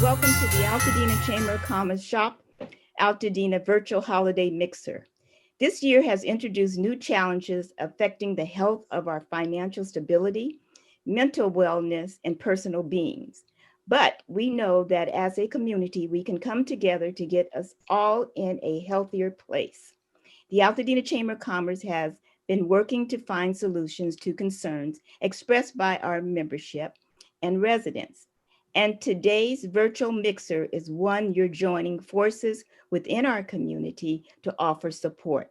welcome to the Altadena Chamber of Commerce Shop Altadena Virtual Holiday Mixer. This year has introduced new challenges affecting the health of our financial stability, mental wellness, and personal beings. But we know that as a community, we can come together to get us all in a healthier place. The Altadena Chamber of Commerce has been working to find solutions to concerns expressed by our membership and residents. And today's virtual mixer is one you're joining forces within our community to offer support.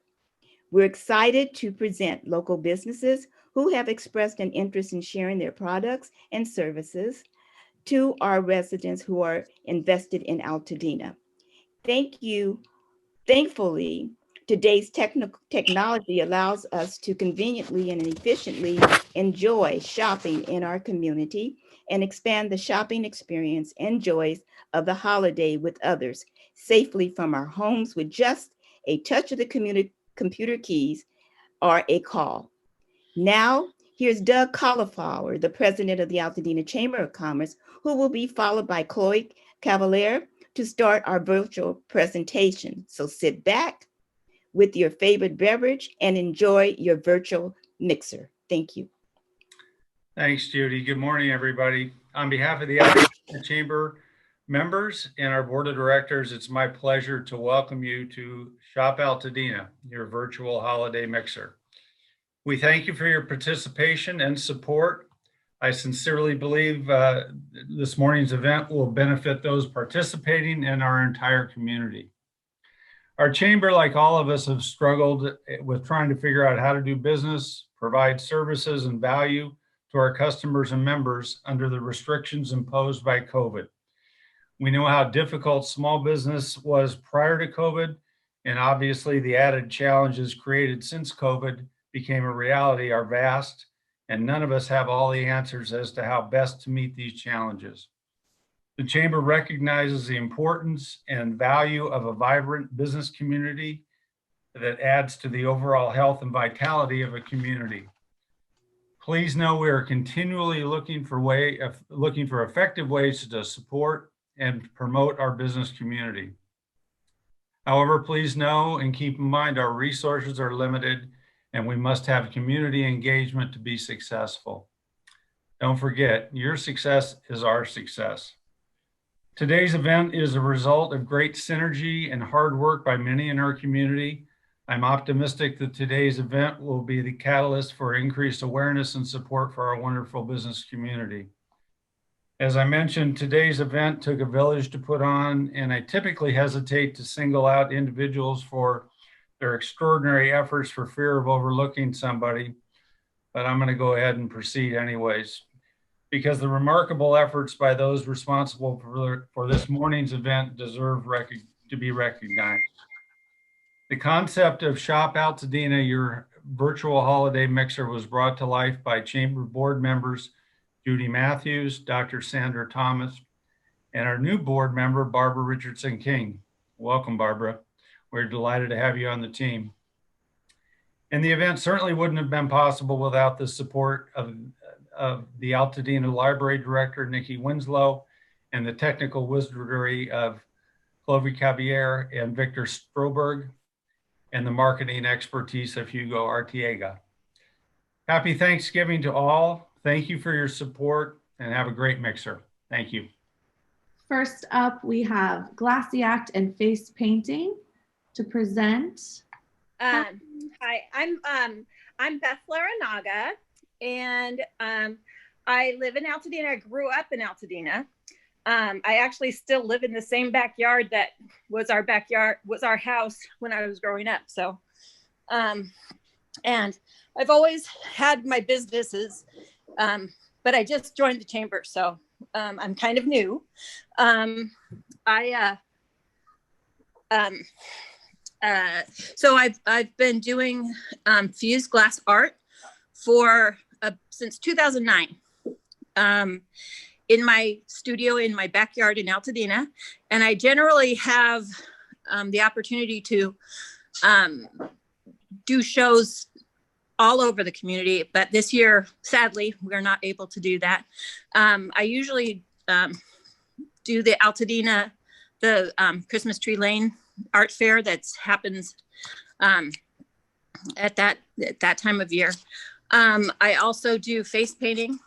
We're excited to present local businesses who have expressed an interest in sharing their products and services to our residents who are invested in Altadena. Thank you. Thankfully, today's technology allows us to conveniently and efficiently enjoy shopping in our community and expand the shopping experience and joys of the holiday with others safely from our homes with just a touch of the computer keys or a call. Now, here's Doug Cauliflower, the president of the Altadena Chamber of Commerce, who will be followed by Chloe Cavalier to start our virtual presentation. So sit back with your favorite beverage and enjoy your virtual mixer. Thank you. Thanks, Judy. Good morning, everybody. On behalf of the Altadena Chamber members and our board of directors, it's my pleasure to welcome you to Shop Altadena, your virtual holiday mixer. We thank you for your participation and support. I sincerely believe this morning's event will benefit those participating and our entire community. Our chamber, like all of us, have struggled with trying to figure out how to do business, provide services and value to our customers and members under the restrictions imposed by COVID. We know how difficult small business was prior to COVID, and obviously the added challenges created since COVID became a reality are vast, and none of us have all the answers as to how best to meet these challenges. The Chamber recognizes the importance and value of a vibrant business community that adds to the overall health and vitality of a community. Please know we are continually looking for effective ways to support and promote our business community. However, please know and keep in mind our resources are limited and we must have community engagement to be successful. Don't forget, your success is our success. Today's event is a result of great synergy and hard work by many in our community. I'm optimistic that today's event will be the catalyst for increased awareness and support for our wonderful business community. As I mentioned, today's event took a village to put on, and I typically hesitate to single out individuals for their extraordinary efforts for fear of overlooking somebody, but I'm going to go ahead and proceed anyways, because the remarkable efforts by those responsible for this morning's event deserve to be recognized. The concept of Shop Altadena, your virtual holiday mixer, was brought to life by Chamber board members Judy Matthews, Dr. Sandra Thomas, and our new board member, Barbara Richardson King. Welcome, Barbara. We're delighted to have you on the team. And the event certainly wouldn't have been possible without the support of the Altadena Library Director, Nikki Winslow, and the technical wizardry of Chloe Cavalier and Victor Stroberg, and the marketing expertise of Hugo Artiega. Happy Thanksgiving to all. Thank you for your support and have a great mixer. Thank you. First up, we have Glassy Act and Face Painting to present. Hi, I'm Beth Laranaga, and I live in Altadena. I grew up in Altadena. I actually still live in the same backyard that was our house when I was growing up. So, and I've always had my businesses, but I just joined the chamber, so I'm kind of new. So I've been doing fused glass art for since 2009 in my studio in my backyard in Altadena, and I generally have the opportunity to do shows all over the community, but this year, sadly, we're not able to do that. I usually do the Altadena, the Christmas Tree Lane art fair that happens at that time of year. I also do face painting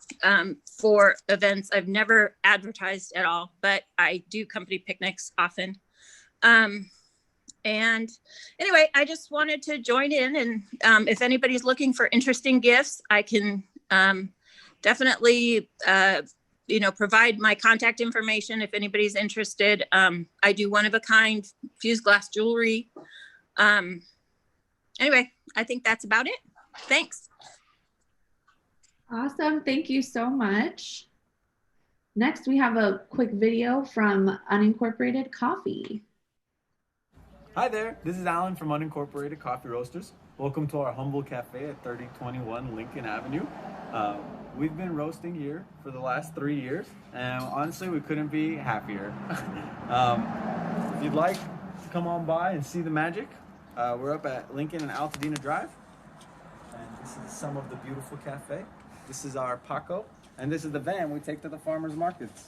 for events. I've never advertised at all, but I do company picnics often. And anyway, I just wanted to join in, and if anybody's looking for interesting gifts, I can definitely provide my contact information if anybody's interested. I do one-of-a-kind fused glass jewelry. Anyway, I think that's about it. Thanks. Awesome. Thank you so much. Next, we have a quick video from Unincorporated Coffee. Hi there, this is Alan from Unincorporated Coffee Roasters. Welcome to our humble cafe at 3021 Lincoln Avenue. We've been roasting here for the last 3 years, and honestly, we couldn't be happier. If you'd like to come on by and see the magic, we're up at Lincoln and Altadena Drive. And this is some of the beautiful cafe. This is our Paco, and this is the van we take to the farmers markets.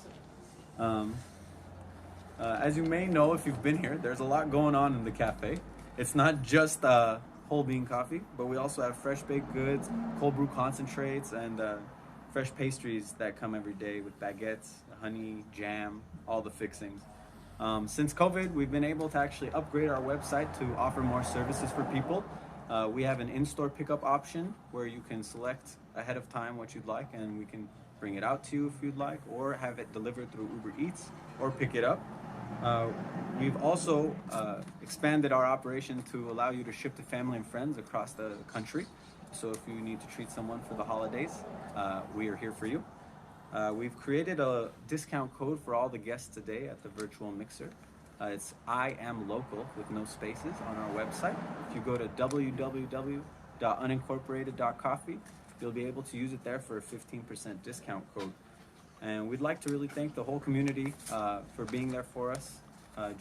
As you may know, if you've been here, there's a lot going on in the cafe. It's not just whole bean coffee, but we also have fresh baked goods, cold brew concentrates, and fresh pastries that come every day with baguettes, honey, jam, all the fixings. Since COVID, we've been able to actually upgrade our website to offer more services for people. We have an in-store pickup option where you can select ahead of time what you'd like, and we can bring it out to you if you'd like, or have it delivered through Uber Eats, or pick it up. We've also expanded our operation to allow you to ship to family and friends across the country. So if you need to treat someone for the holidays, we are here for you. We've created a discount code for all the guests today at the virtual mixer. It's I am local with no spaces on our website. If you go to www.unincorporated.coffee, you'll be able to use it there for a 15% discount code. And we'd like to really thank the whole community for being there for us.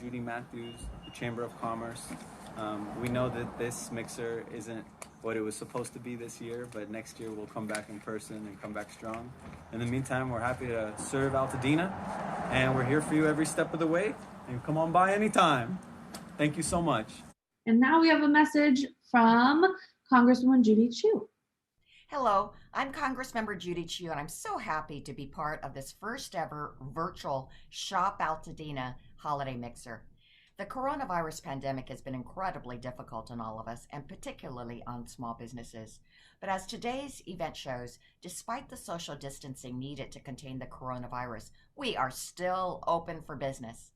Judy Matthews, the Chamber of Commerce. We know that this mixer isn't what it was supposed to be this year, but next year we'll come back in person and come back strong. In the meantime, we're happy to serve Altadena, and we're here for you every step of the way. And come on by anytime. Thank you so much. And now we have a message from Congresswoman Judy Chu. Hello, I'm Congressmember Judy Chu, and I'm so happy to be part of this first ever virtual Shop Altadena holiday mixer. The coronavirus pandemic has been incredibly difficult on all of us, and particularly on small businesses. But as today's event shows, despite the social distancing needed to contain the coronavirus, we are still open for business.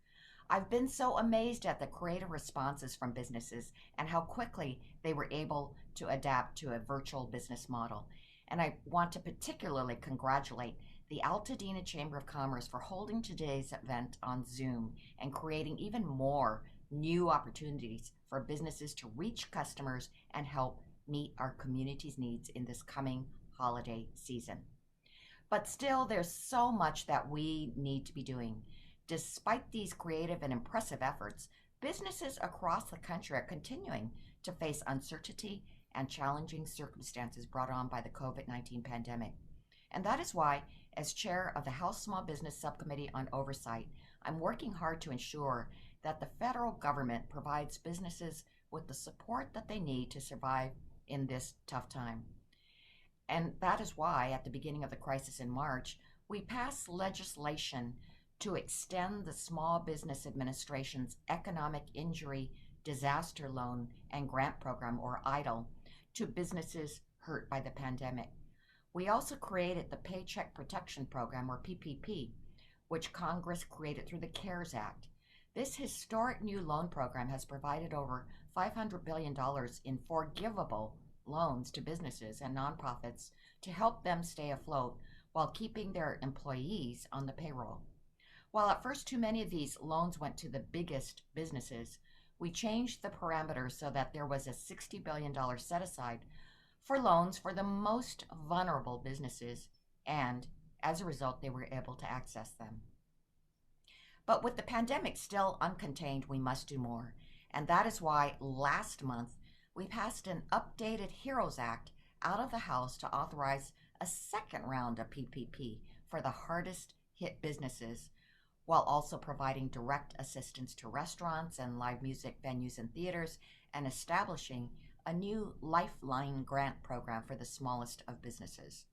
I've been so amazed at the creative responses from businesses and how quickly they were able to adapt to a virtual business model. And I want to particularly congratulate the Altadena Chamber of Commerce for holding today's event on Zoom and creating even more new opportunities for businesses to reach customers and help meet our community's needs in this coming holiday season. But still, there's so much that we need to be doing. Despite these creative and impressive efforts, businesses across the country are continuing to face uncertainty and challenging circumstances brought on by the COVID-19 pandemic. And that is why, as chair of the House Small Business Subcommittee on Oversight, I'm working hard to ensure that the federal government provides businesses with the support that they need to survive in this tough time. And that is why, at the beginning of the crisis in March, we passed legislation to extend the Small Business Administration's Economic Injury Disaster Loan and Grant Program, or EIDL, to businesses hurt by the pandemic. We also created the Paycheck Protection Program, or PPP, which Congress created through the CARES Act. This historic new loan program has provided over $500 billion in forgivable loans to businesses and nonprofits to help them stay afloat while keeping their employees on the payroll. While at first too many of these loans went to the biggest businesses, we changed the parameters so that there was a $60 billion set aside for loans for the most vulnerable businesses, and as a result, they were able to access them. But with the pandemic still uncontained, we must do more. And that is why last month we passed an updated HEROES Act out of the House to authorize a second round of PPP for the hardest hit businesses, while also providing direct assistance to restaurants and live music venues and theaters, and establishing a new Lifeline grant program for the smallest of businesses.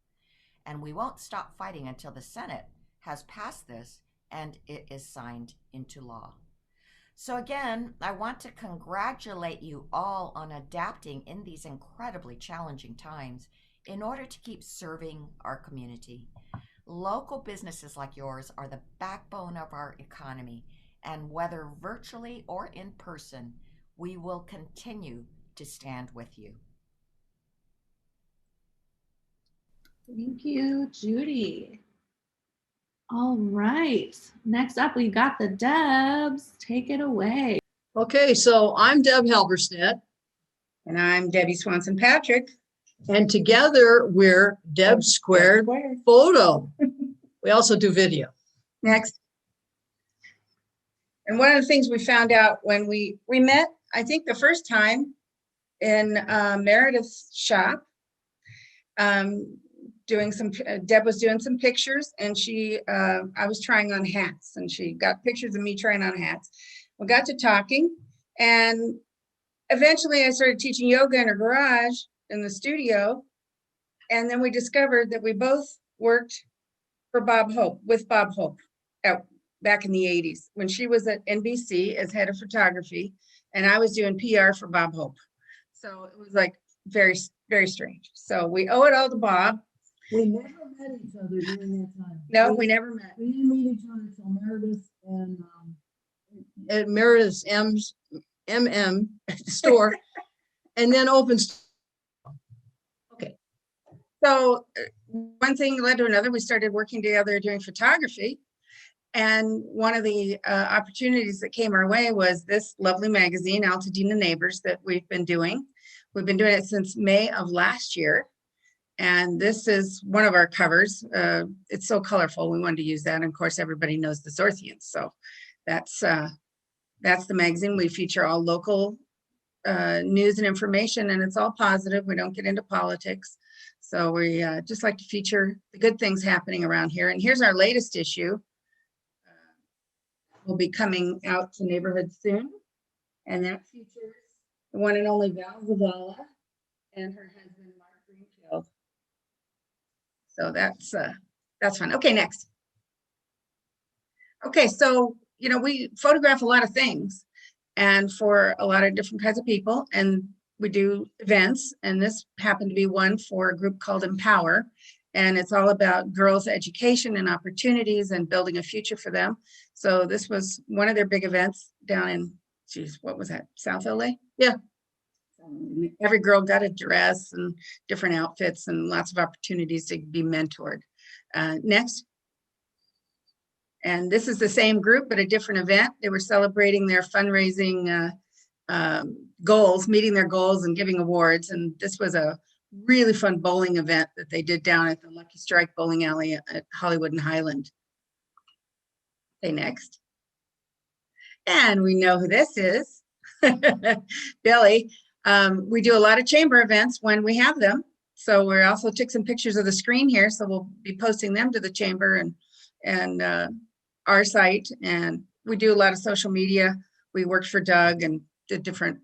And we won't stop fighting until the Senate has passed this and it is signed into law. So again, I want to congratulate you all on adapting in these incredibly challenging times in order to keep serving our community. Local businesses like yours are the backbone of our economy, and whether virtually or in person, we will continue to stand with you. Thank you, Judy. All right, next up, we got the Debs. Take it away. Okay, so I'm Deb Halberstadt. And I'm Debbie Swanson Patrick. And together we're Deb Squared Photo. We also do video. Next. And one of the things we found out when we met, I think the first time in Meredith's shop, Deb was doing some pictures, and I was trying on hats, and she got pictures of me trying on hats. We got to talking, and eventually I started teaching yoga in her garage in the studio. And then we discovered that we both worked for Bob Hope, back in the 80s, when she was at NBC as head of photography, and I was doing PR for Bob Hope. So it was like very, very strange. So we owe it all to Bob. We never met each other during that time. No, we never met. We didn't meet each other until Meredith and At Meredith's MM store, and then opens. Okay. So one thing led to another. We started working together doing photography. And one of the opportunities that came our way was this lovely magazine, Altadena Neighbors, that we've been doing. We've been doing it since May of last year. And this is one of our covers. It's so colorful. We wanted to use that. And of course, everybody knows the Zorthians. So that's the magazine. We feature all local news and information, and it's all positive. We don't get into politics. So we just like to feature the good things happening around here. And here's our latest issue. Will be coming out to neighborhoods soon. And that features the one and only Val Zavala and her husband, Mark Greenfield. So that's fun. Okay, next. Okay, so, we photograph a lot of things and for a lot of different kinds of people, and we do events, and this happened to be one for a group called Empower, and it's all about girls' education and opportunities and building a future for them. So this was one of their big events down in, what was that, South LA? Yeah. Every girl got a dress and different outfits and lots of opportunities to be mentored. Next. And this is the same group, but a different event. They were celebrating their fundraising goals, meeting their goals and giving awards. And this was a really fun bowling event that they did down at the Lucky Strike Bowling Alley at Hollywood and Highland. Okay, next. And we know who this is, Billy. We do a lot of chamber events when we have them. So we also took some pictures of the screen here. So we'll be posting them to the chamber and our site. And we do a lot of social media. We worked for Doug and did different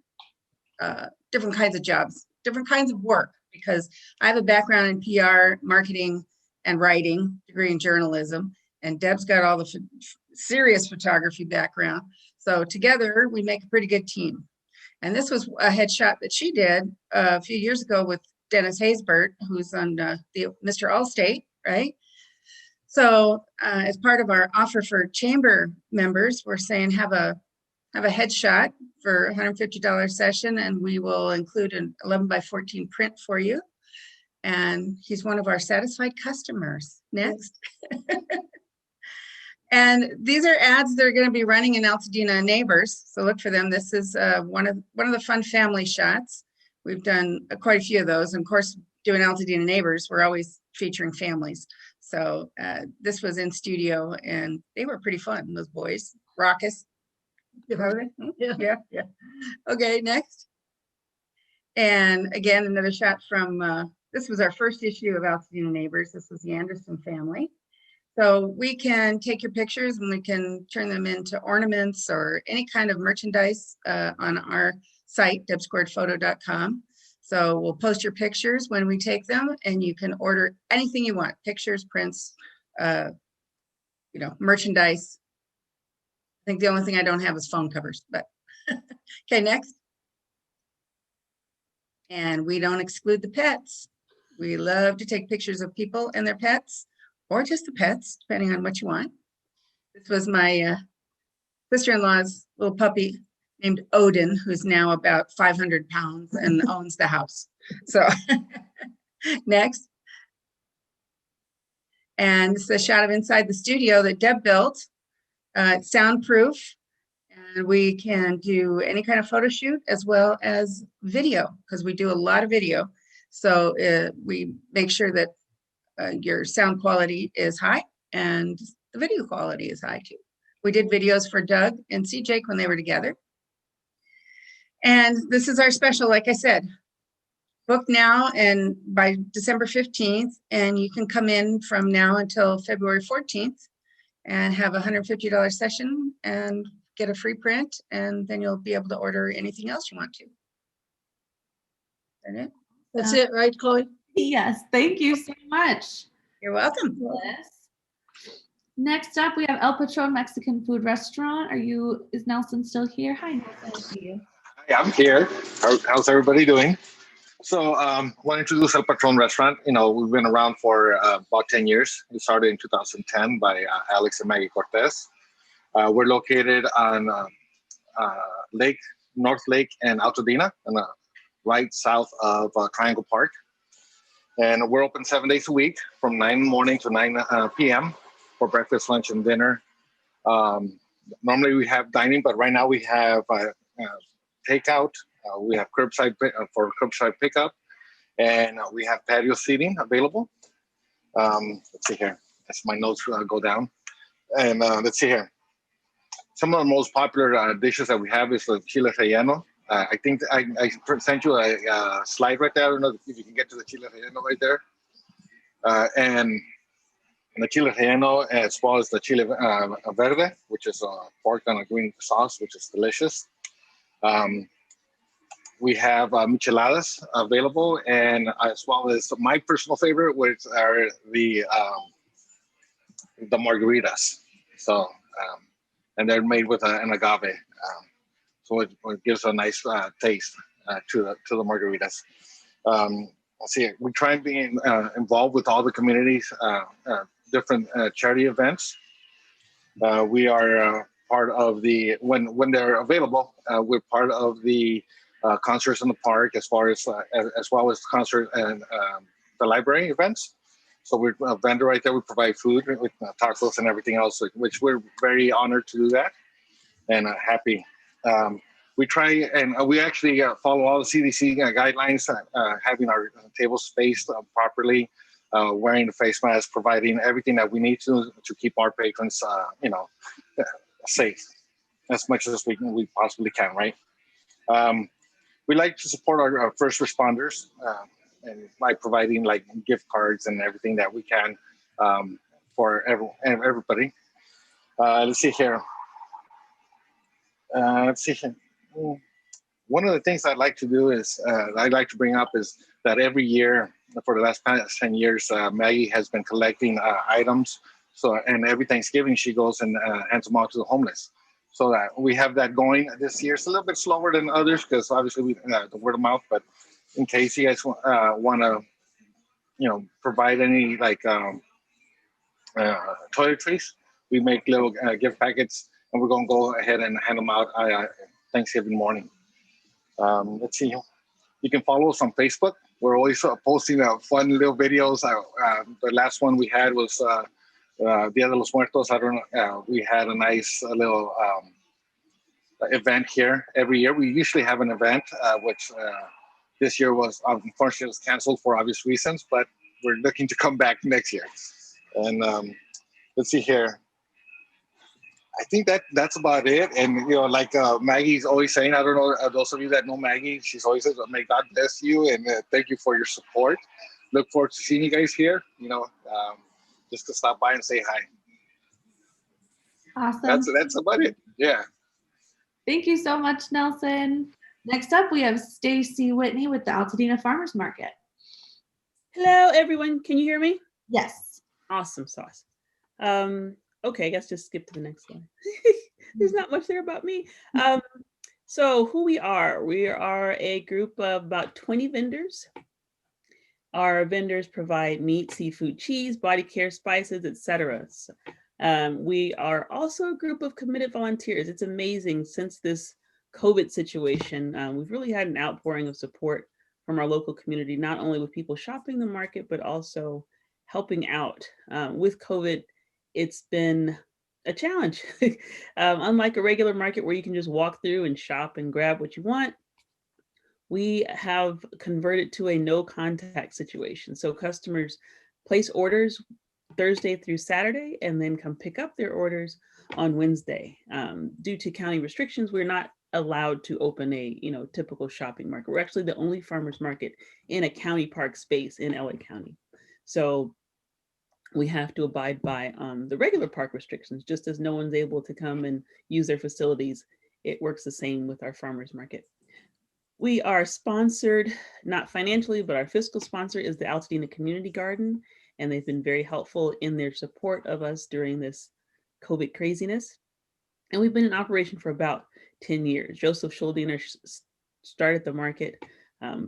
kinds of jobs, different kinds of work, because I have a background in PR, marketing, and writing, degree in journalism. And Deb's got all the serious photography background. So together we make a pretty good team. And this was a headshot that she did a few years ago with Dennis Haysbert, who's on the Mr. Allstate, right? So as part of our offer for chamber members, we're saying have a headshot for $150 session, and we will include an 11x14 print for you. And he's one of our satisfied customers. Next. And these are ads that are going to be running in Altadena Neighbors, so look for them. This is one of the fun family shots. We've done quite a few of those, and of course, doing Altadena Neighbors, we're always featuring families. So this was in studio, and they were pretty fun. Those boys, raucous. Yeah. Okay, next. And again, another shot from. This was our first issue of Altadena Neighbors. This was the Anderson family. So we can take your pictures and we can turn them into ornaments or any kind of merchandise on our site, debsquaredphoto.com. So we'll post your pictures when we take them, and you can order anything you want, pictures, prints, merchandise. I think the only thing I don't have is phone covers, but okay, next. And we don't exclude the pets. We love to take pictures of people and their pets, or just the pets, depending on what you want. This was my sister-in-law's little puppy named Odin, who's now about 500 pounds and owns the house. So next. And this is a shot of inside the studio that Deb built. It's soundproof, and we can do any kind of photo shoot as well as video, because we do a lot of video. So we make sure that your sound quality is high and the video quality is high too. We did videos for Doug and CJ when they were together. And this is our special, like I said, book now and by December 15th, and you can come in from now until February 14th and have a $150 session and get a free print, and then you'll be able to order anything else you want to. Is that it? That's it, right, Chloe? Yes, thank you so much. You're welcome. Next up, we have El Patron Mexican Food Restaurant. Is Nelson still here? Hi, Nelson. Hi, I'm here. How's everybody doing? So want to introduce El Patron Restaurant. We've been around for about 10 years. We started in 2010 by Alex and Maggie Cortez. We're located on North Lake and Altadena, right south of Triangle Park. And we're open 7 days a week from 9 in the morning to 9 p.m. for breakfast, lunch, and dinner. Normally we have dining, but right now we have takeout. We have curbside for curbside pickup, and we have patio seating available. Let's see here. As my notes go down. And let's see here. Some of the most popular dishes that we have is the chile relleno. I think I sent you a slide right there. I don't know if you can get to the chile relleno right there. And the chile relleno, as well as the chile verde, which is pork on a green sauce, which is delicious. We have micheladas available, and as well as my personal favorite, which are the margaritas. So, and they're made with an agave. So it gives a nice taste to the margaritas. Let's see, we try and be involved with all the communities, different charity events. We are part of the, when they're available, we're part of the concerts in the park, as well as concert and the library events. So we're a vendor right there. We provide food with tacos and everything else, which we're very honored to do that and happy. We try and we actually follow all the CDC guidelines, having our tables spaced properly, wearing the face mask, providing everything that we need to keep our patrons, safe as much as we possibly can, right? We like to support our first responders and by providing like gift cards and everything that we can for everybody. Let's see here. One of the things I'd like to do is I'd like to bring up is that every year for the last 10 years, Maggie has been collecting items. So, and every Thanksgiving she goes and hands them out to the homeless. So that we have that going this year. It's a little bit slower than others because obviously we the word of mouth. But in case you guys want to, provide any like toiletries, we make little gift packets, and we're gonna go ahead and hand them out Thanksgiving morning. Let's see. You can follow us on Facebook. We're always posting fun little videos. The last one we had was Dia de los Muertos. I don't know. We had a nice little event here every year. We usually have an event, which this year was unfortunately was canceled for obvious reasons, but we're looking to come back next year. And let's see here. I think that's about it. And like Maggie's always saying, I don't know those of you that know Maggie, she's always says, "May God bless you and thank you for your support." Look forward to seeing you guys here. just to stop by and say hi. Awesome. That's about it. Yeah. Thank you so much, Nelson. Next up, we have Stacy Whitney with the Altadena Farmers Market. Hello, everyone. Can you hear me? Yes. Awesome sauce. Okay, I guess just skip to the next slide. There's not much there about me. So who we are a group of about 20 vendors. Our vendors provide meat, seafood, cheese, body care, spices, etc. We are also a group of committed volunteers. It's amazing, since this COVID situation, we've really had an outpouring of support from our local community, not only with people shopping the market, but also helping out. With COVID, it's been a challenge. Unlike a regular market where you can just walk through and shop and grab what you want, we have converted to a no contact situation. So customers place orders Thursday through Saturday and then come pick up their orders on Wednesday. Due to county restrictions, we're not allowed to open a typical shopping market. We're actually the only farmers market in a county park space in LA County. So we have to abide by the regular park restrictions. Just as no one's able to come and use their facilities, it works the same with our farmers market. We are sponsored, not financially, but our fiscal sponsor is the Altadena Community Garden, and they've been very helpful in their support of us during this COVID craziness. And we've been in operation for about 10 years. Joseph Schuldiner started the market,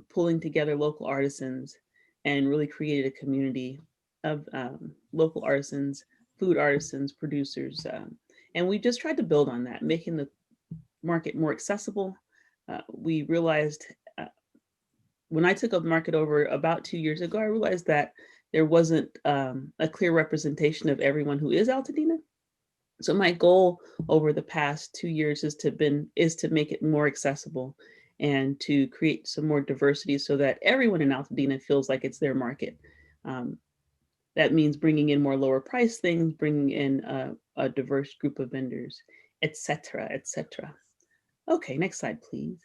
pulling together local artisans and really created a community of local artisans, food artisans, producers. And we just tried to build on that, making the market more accessible. We realized when I took the market over about 2 years ago, I realized that there wasn't a clear representation of everyone who is Altadena. So my goal over the past 2 years is to make it more accessible and to create some more diversity so that everyone in Altadena feels like it's their market. That means bringing in more lower price things, bringing in a diverse group of vendors, et cetera, et cetera. Okay, next slide, please.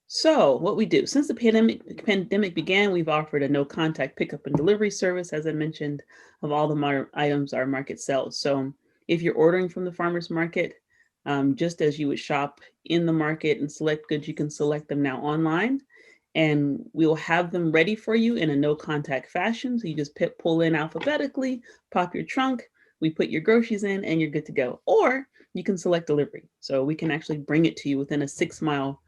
So what we do, since the pandemic began, we've offered a no contact pickup and delivery service, as I mentioned, of all the modern items our market sells. So if you're ordering from the farmer's market, just as you would shop in the market and select goods, you can select them now online, and we'll have them ready for you in a no contact fashion. So you just pull in alphabetically, pop your trunk, we put your groceries in, and you're good to go. Or you can select delivery. So we can actually bring it to you within a 6 mile.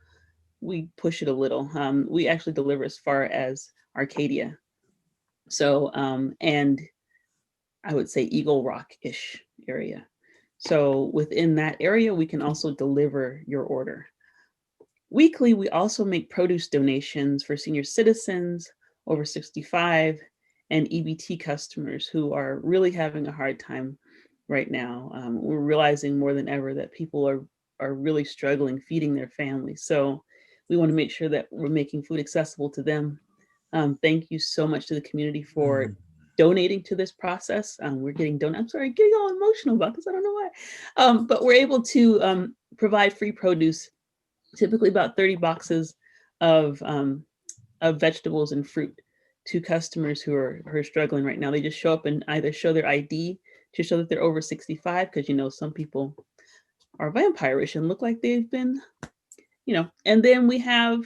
We push it a little. We actually deliver as far as Arcadia. So, and I would say Eagle Rock-ish area. So within that area, we can also deliver your order. Weekly, we also make produce donations for senior citizens over 65 and EBT customers who are really having a hard time right now. We're realizing more than ever that people are really struggling feeding their families. So we want to make sure that we're making food accessible to them. Thank you so much to the community for donating to this process. We're getting I'm sorry, getting all emotional about this. I don't know why. But we're able to provide free produce, typically about 30 boxes of vegetables and fruit to customers who are struggling right now. They just show up and either show their ID to show that they're over 65, because some people are vampirish and look like they've been, and then we have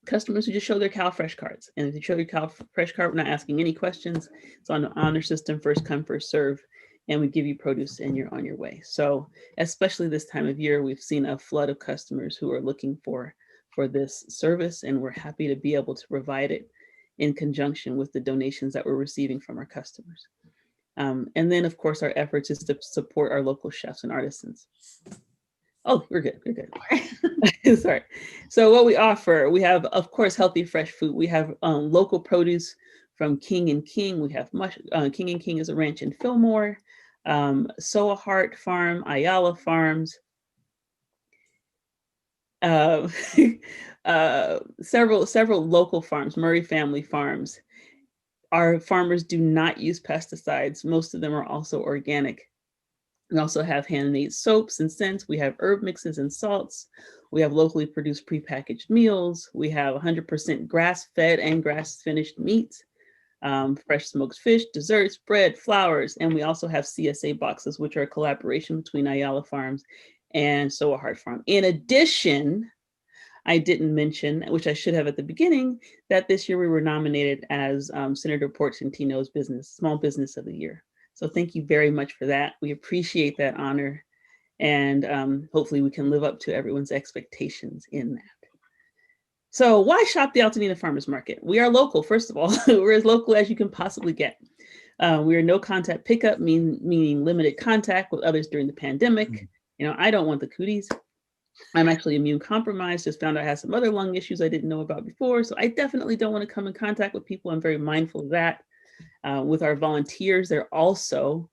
customers who just show their CalFresh cards. And if you show your CalFresh card, we're not asking any questions. It's on the honor system, first come, first serve, and we give you produce and you're on your way. So especially this time of year, we've seen a flood of customers who are looking for this service, and we're happy to be able to provide it in conjunction with the donations that we're receiving from our customers. And then of course, our efforts is to support our local chefs and artisans. Oh, we're good. Sorry. So what we offer, we have, of course, healthy, fresh food. We have local produce from King and King. We have King and King is a ranch in Fillmore, Soa Hart Farm, Ayala Farms, several local farms, Murray family farms. Our farmers do not use pesticides. Most of them are also organic. We also have handmade soaps and scents. We have herb mixes and salts. We have locally produced prepackaged meals. We have 100% grass-fed and grass-finished meats. fresh smoked fish, desserts, bread, flowers, and we also have CSA boxes, which are a collaboration between Ayala Farms and Soa Heart Farm. In addition, I didn't mention, which I should have at the beginning, that this year we were nominated as Senator Portantino's Small Business of the Year. So thank you very much for that. We appreciate that honor, and hopefully we can live up to everyone's expectations in that. So why shop the Altadena Farmers Market? We are local, first of all. We're as local as you can possibly get. We are no contact pickup, meaning limited contact with others during the pandemic. You know, I don't want the cooties. I'm actually immune compromised, just found out I had some other lung issues I didn't know about before. So I definitely don't want to come in contact with people. I'm very mindful of that. With our volunteers, they're also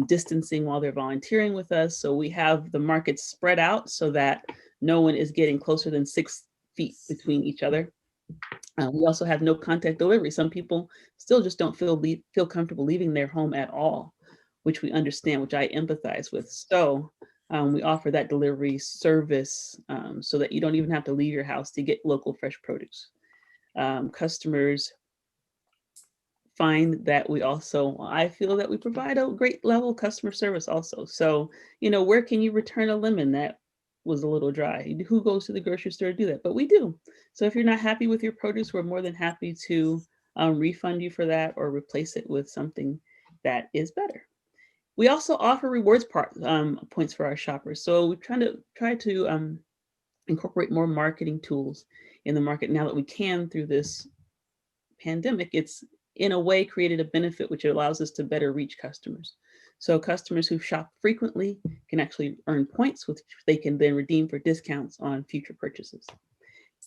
distancing while they're volunteering with us. So we have the market spread out so that no one is getting closer than 6 feet between each other. We also have no contact delivery. Some people still just don't feel comfortable leaving their home at all, which we understand, which I empathize with. So we offer that delivery service so that you don't even have to leave your house to get local fresh produce. Customers find that I feel that we provide a great level of customer service also. So, you know, where can you return a lemon that was a little dry? Who goes to the grocery store to do that? But we do. So if you're not happy with your produce, we're more than happy to refund you for that or replace it with something that is better. We also offer rewards points for our shoppers. So we try to incorporate more marketing tools in the market now that we can through this pandemic. It's in a way created a benefit which allows us to better reach customers. So customers who shop frequently can actually earn points, which they can then redeem for discounts on future purchases.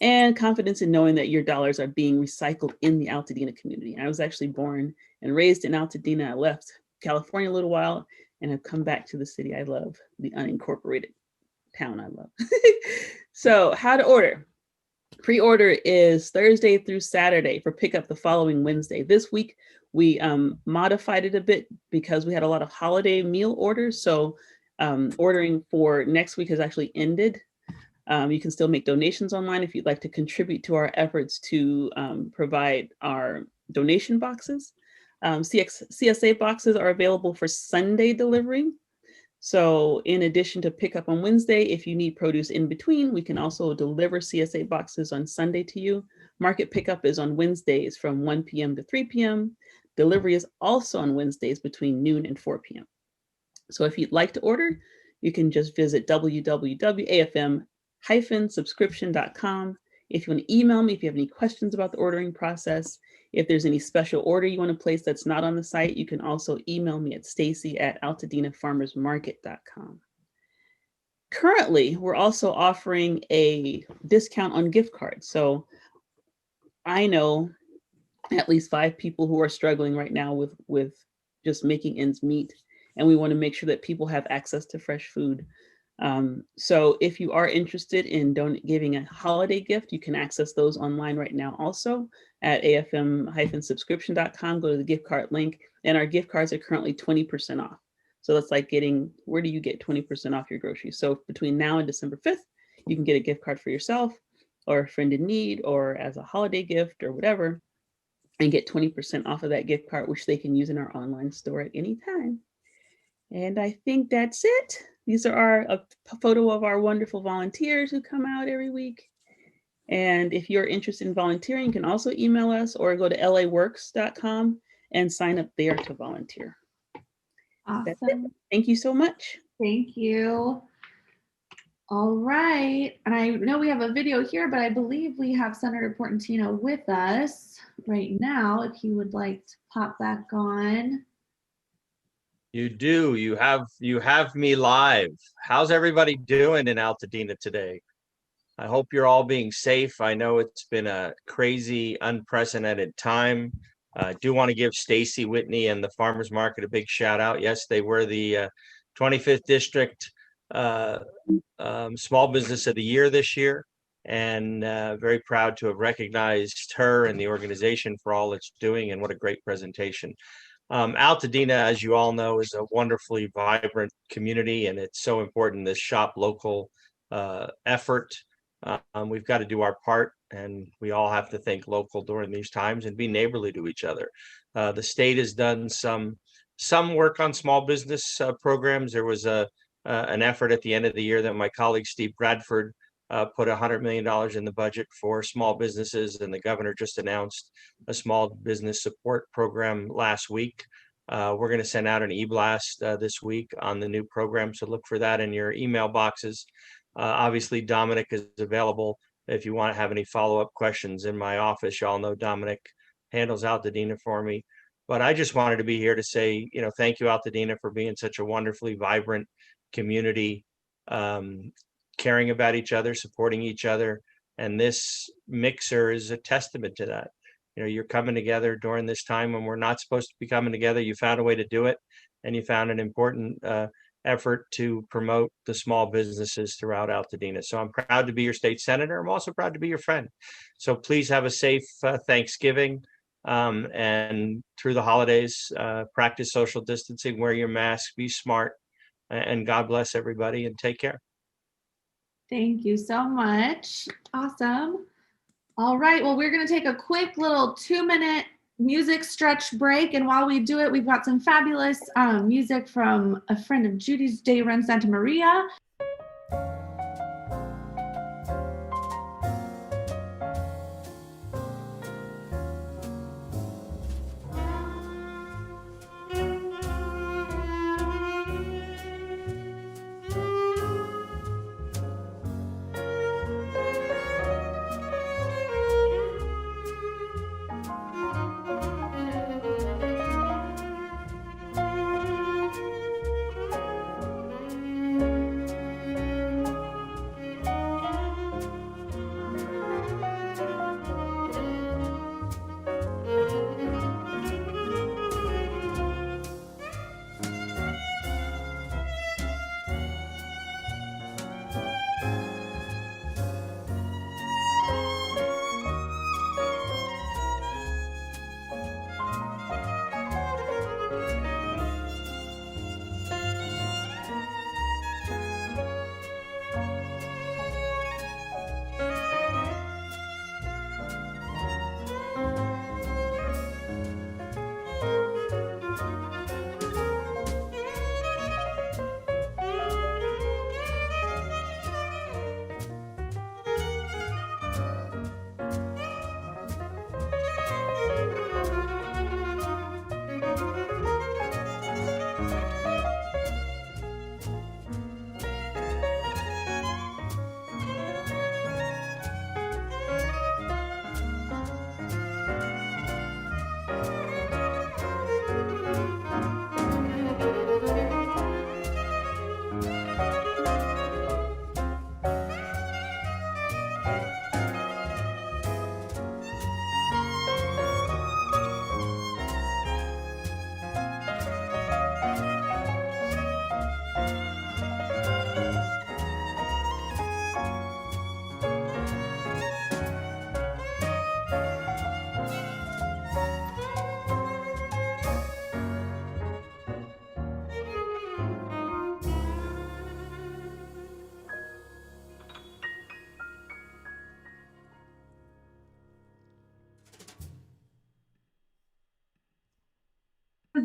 And confidence in knowing that your dollars are being recycled in the Altadena community. I was actually born and raised in Altadena. I left California a little while and have come back to the city I love, the unincorporated town I love. So how to order. Pre-order is Thursday through Saturday for pickup the following Wednesday. This week, we modified it a bit because we had a lot of holiday meal orders. So ordering for next week has actually ended. You can still make donations online if you'd like to contribute to our efforts to provide our donation boxes. CSA boxes are available for Sunday delivery. So in addition to pick up on Wednesday, if you need produce in between, we can also deliver CSA boxes on Sunday to you. Market pickup is on Wednesdays from 1 p.m. to 3 p.m. Delivery is also on Wednesdays between noon and 4 p.m. So if you'd like to order, you can just visit www.afm-subscription.com. If you want to email me, if you have any questions about the ordering process, if there's any special order you want to place that's not on the site, you can also email me at stacy@altadenafarmersmarket.com. Currently, we're also offering a discount on gift cards. So I know at least 5 people who are struggling right now with just making ends meet. And we want to make sure that people have access to fresh food. So if you are interested in giving a holiday gift, you can access those online right now also at afm-subscription.com. Go to the gift card link, and our gift cards are currently 20% off. So that's like where do you get 20% off your groceries? So between now and December 5th, you can get a gift card for yourself or a friend in need or as a holiday gift or whatever, and get 20% off of that gift card, which they can use in our online store at any time. And I think that's it. These are a photo of our wonderful volunteers who come out every week. And if you're interested in volunteering, you can also email us or go to laworks.com and sign up there to volunteer. Awesome. Thank you so much. Thank you. All right. And I know we have a video here, but I believe we have Senator Portantino with us right now. If you would like to pop back on. You do. You have me live. How's everybody doing in Altadena today? I hope you're all being safe. I know it's been a crazy, unprecedented time. I do want to give Stacy Whitney and the Farmers Market a big shout out. Yes, they were the 25th District Small Business of the Year this year, and very proud to have recognized her and the organization for all it's doing, and what a great presentation. Altadena, as you all know, is a wonderfully vibrant community, and it's so important, this shop local effort. We've got to do our part, and we all have to think local during these times and be neighborly to each other. The state has done some work on small business programs. There was an effort at the end of the year that my colleague Steve Bradford put $100 million in the budget for small businesses, and the governor just announced a small business support program last week. We're going to send out an e-blast this week on the new program, so look for that in your email boxes. Obviously, Dominic is available if you want to have any follow-up questions in my office. Y'all know Dominic handles Altadena for me. But I just wanted to be here to say, thank you, Altadena, for being such a wonderfully vibrant community, caring about each other, supporting each other. And this mixer is a testament to that. You're coming together during this time when we're not supposed to be coming together. You found a way to do it, and you found an important effort to promote the small businesses throughout Altadena. So I'm proud to be your state senator. I'm also proud to be your friend. So please have a safe Thanksgiving, and through the holidays, practice social distancing, wear your mask, be smart, and God bless everybody, and take care. Thank you so much. Awesome. All right, well, we're going to take a quick little 2-minute music stretch break. And while we do it, we've got some fabulous music from a friend of Judy's, Day Run Santa Maria.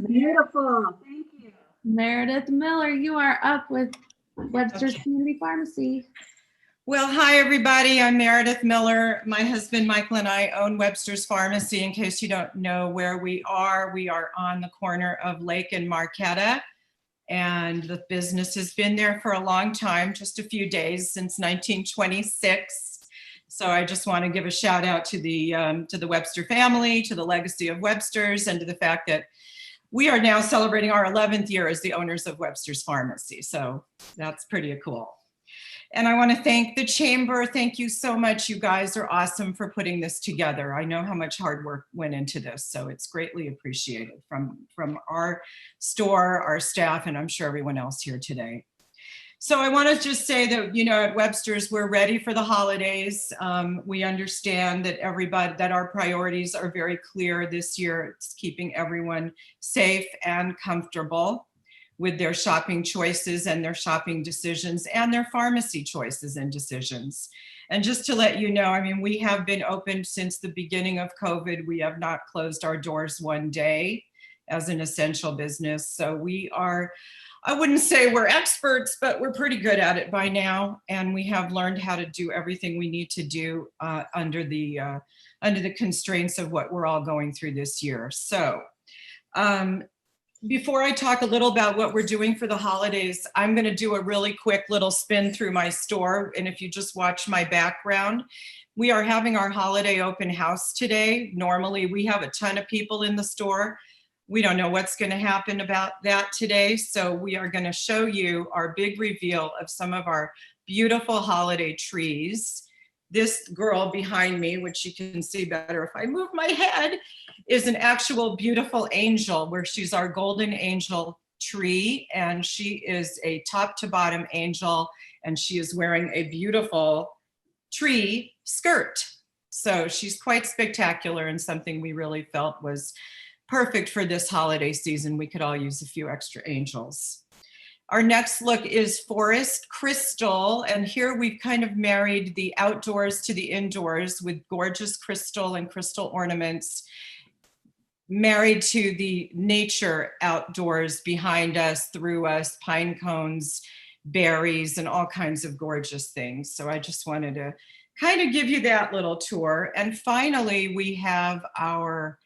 Beautiful. Thank you. Meredith Miller, you are up with Webster's Community Pharmacy. Well, hi, everybody. I'm Meredith Miller. My husband, Michael, and I own Webster's Pharmacy. In case you don't know where we are on the corner of Lake and Marquetta. And the business has been there for a long time, just a few days, since 1926. So I just want to give a shout out to the Webster family, to the legacy of Webster's, and to the fact that we are now celebrating our 11th year as the owners of Webster's Pharmacy. So that's pretty cool. And I want to thank the Chamber. Thank you so much. You guys are awesome for putting this together. I know how much hard work went into this, so it's greatly appreciated from our store, our staff, and I'm sure everyone else here today. So I want to just say that, at Webster's, we're ready for the holidays. We understand that that our priorities are very clear this year. It's keeping everyone safe and comfortable with their shopping choices and their shopping decisions and their pharmacy choices and decisions. And just to let you know, I mean, we have been open since the beginning of COVID. We have not closed our doors one day as an essential business. So we are, I wouldn't say we're experts, but we're pretty good at it by now. And we have learned how to do everything we need to do under the constraints of what we're all going through this year. So before I talk a little about what we're doing for the holidays, I'm going to do a really quick little spin through my store. And if you just watch my background, we are having our holiday open house today. Normally we have a ton of people in the store. We don't know what's going to happen about that today. So we are going to show you our big reveal of some of our beautiful holiday trees. This girl behind me, which you can see better if I move my head, is an actual beautiful angel, where she's our golden angel tree. And she is a top to bottom angel, and she is wearing a beautiful tree skirt. So she's quite spectacular, and something we really felt was perfect for this holiday season. We could all use a few extra angels. Our next look is Forest Crystal, and here we've kind of married the outdoors to the indoors with gorgeous crystal and crystal ornaments, married to the nature outdoors behind us, through us, pine cones, berries, and all kinds of gorgeous things. So I just wanted to kind of give you that little tour. And finally, we have our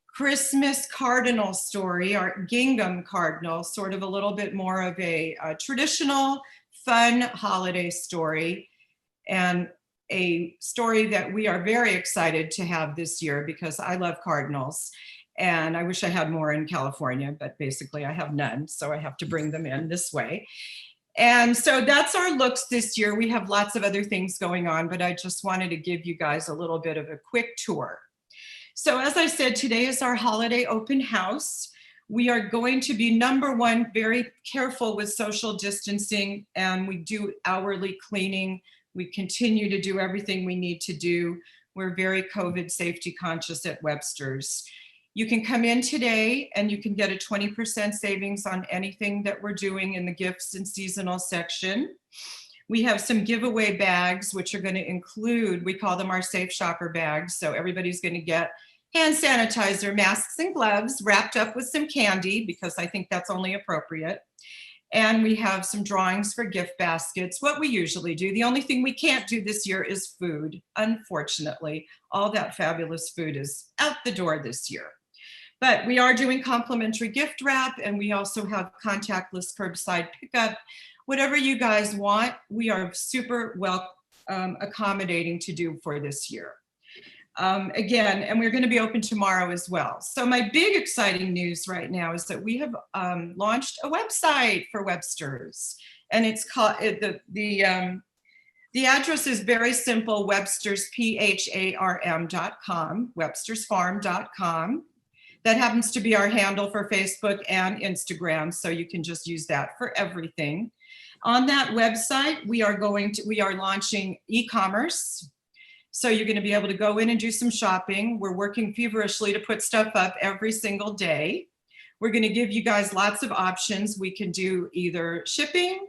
Christmas cardinal story, our gingham cardinal, sort of a little bit more of a traditional, fun holiday story, and a story that we are very excited to have this year because I love cardinals, and I wish I had more in California, but basically I have none, so I have to bring them in this way. And so that's our looks this year. We have lots of other things going on, but I just wanted to give you guys a little bit of a quick tour. So as I said, today is our holiday open house. We are going to be, number one, very careful with social distancing, and we do hourly cleaning. We continue to do everything we need to do. We're very COVID safety conscious at Webster's. You can come in today and you can get a 20% savings on anything that we're doing in the gifts and seasonal section. We have some giveaway bags, which are going to include, we call them our safe shopper bags. So everybody's going to get hand sanitizer, masks, and gloves wrapped up with some candy, because I think that's only appropriate. And we have some drawings for gift baskets, what we usually do. The only thing we can't do this year is food. Unfortunately, all that fabulous food is out the door this year. But we are doing complimentary gift wrap, and we also have contactless curbside pickup. Whatever you guys want, we are super well accommodating to do for this year. Again, and we're going to be open tomorrow as well. So my big exciting news right now is that we have launched a website for Webster's, and it's called the address is very simple: websterspharm.com, webstersfarm.com. That happens to be our handle for Facebook and Instagram, so you can just use that for everything. On that website, we are launching e-commerce. So you're going to be able to go in and do some shopping. We're working feverishly to put stuff up every single day. We're going to give you guys lots of options. We can do either shipping.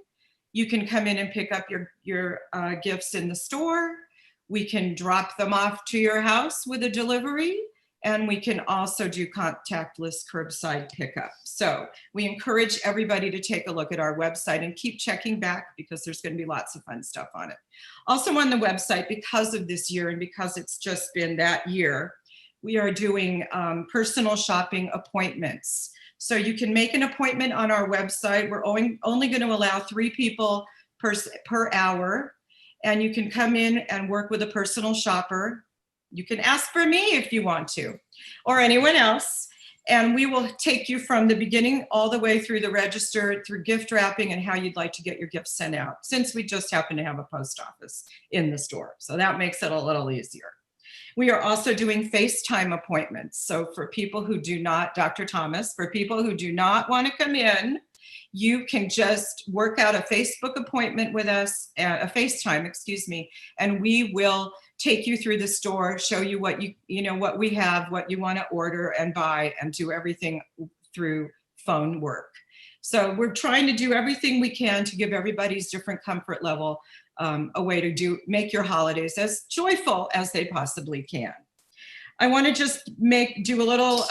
You can come in and pick up your gifts in the store. We can drop them off to your house with a delivery. And we can also do contactless curbside pickup. So we encourage everybody to take a look at our website and keep checking back, because there's going to be lots of fun stuff on it. Also on the website, because of this year and because it's just been that year, we are doing personal shopping appointments. So you can make an appointment on our website. We're only going to allow 3 people per hour, and you can come in and work with a personal shopper. You can ask for me if you want to, or anyone else, and we will take you from the beginning all the way through the register, through gift wrapping, and how you'd like to get your gifts sent out, since we just happen to have a post office in the store. So that makes it a little easier. We are also doing FaceTime appointments. So for people who do not, Dr. Thomas, for people who do not want to come in, you can just work out a Facebook appointment with us, a FaceTime, excuse me, and we will take you through the store, show you what what we have, what you want to order and buy, and do everything through phone work. So we're trying to do everything we can to give everybody's different comfort level a way to make your holidays as joyful as they possibly can. I want to just do a little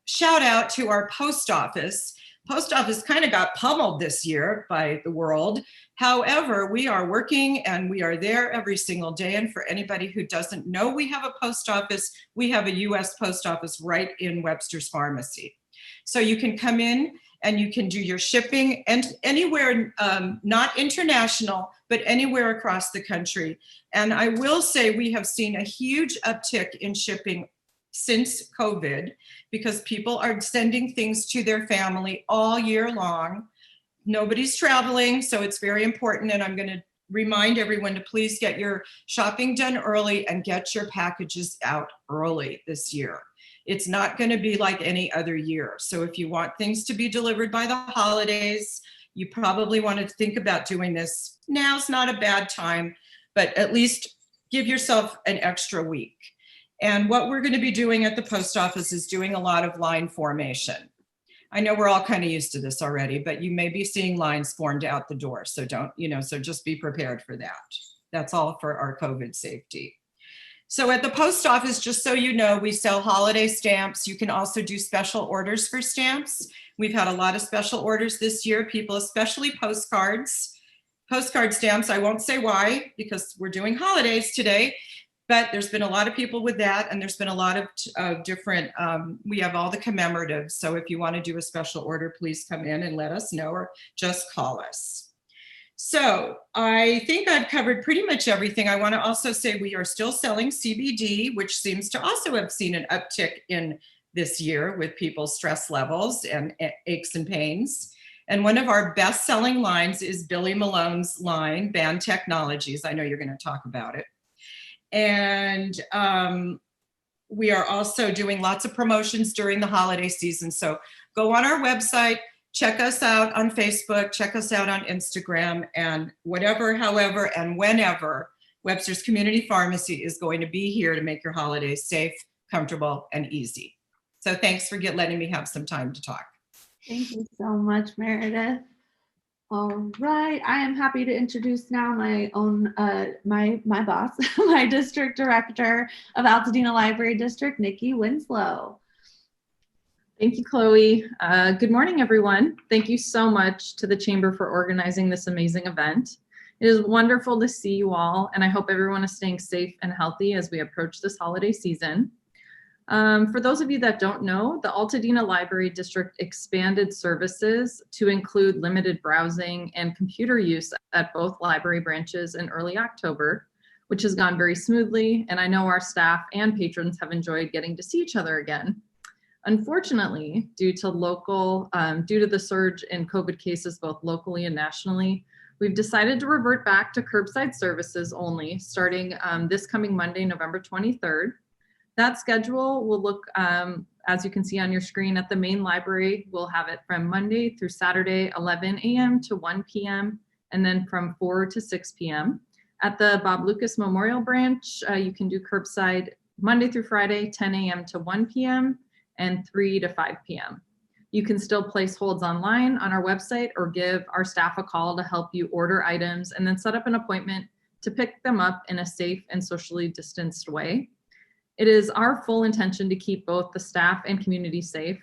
shout out to our post office. Post office kind of got pummeled this year by the world. However, we are working and we are there every single day. And for anybody who doesn't know we have a post office, we have a US post office right in Webster's Pharmacy. So you can come in and you can do your shipping and anywhere, not international, but anywhere across the country. And I will say we have seen a huge uptick in shipping since COVID because people are sending things to their family all year long. Nobody's traveling, so it's very important. And I'm going to remind everyone to please get your shopping done early and get your packages out early this year. It's not going to be like any other year. So if you want things to be delivered by the holidays, you probably want to think about doing this. Now's not a bad time, but at least give yourself an extra week. And what we're going to be doing at the post office is doing a lot of line formation. I know we're all kind of used to this already, but you may be seeing lines formed out the door. So so just be prepared for that. That's all for our COVID safety. So at the post office, just so you know, we sell holiday stamps. You can also do special orders for stamps. We've had a lot of special orders this year, people, especially postcards. Postcard stamps, I won't say why, because we're doing holidays today, but there's been a lot of people with that, and there's been a lot of different, we have all the commemoratives. So if you want to do a special order, please come in and let us know, or just call us. So I think I've covered pretty much everything. I want to also say we are still selling CBD, which seems to also have seen an uptick in this year with people's stress levels and aches and pains. And one of our best-selling lines is Billy Malone's line, Band Technologies. I know you're going to talk about it. And we are also doing lots of promotions during the holiday season. So go on our website, check us out on Facebook, check us out on Instagram, and whatever, however, and whenever, Webster's Community Pharmacy is going to be here to make your holidays safe, comfortable, and easy. So thanks for letting me have some time to talk. Thank you so much, Meredith. All right, I am happy to introduce now my own, my boss, my district director of Altadena Library District, Nikki Winslow. Thank you, Chloe. Good morning, everyone. Thank you so much to the Chamber for organizing this amazing event. It is wonderful to see you all, and I hope everyone is staying safe and healthy as we approach this holiday season. For those of you that don't know, the Altadena Library District expanded services to include limited browsing and computer use at both library branches in early October, which has gone very smoothly, and I know our staff and patrons have enjoyed getting to see each other again. Unfortunately, due to the surge in COVID cases both locally and nationally, we've decided to revert back to curbside services only starting this coming Monday, November 23rd. That schedule will look, as you can see on your screen, at the main library. We'll have it from Monday through Saturday, 11 a.m. to 1 p.m., and then from 4 to 6 p.m. At the Bob Lucas Memorial Branch, you can do curbside Monday through Friday, 10 a.m. to 1 p.m., and 3 to 5 p.m. You can still place holds online on our website or give our staff a call to help you order items and then set up an appointment to pick them up in a safe and socially distanced way. It is our full intention to keep both the staff and community safe.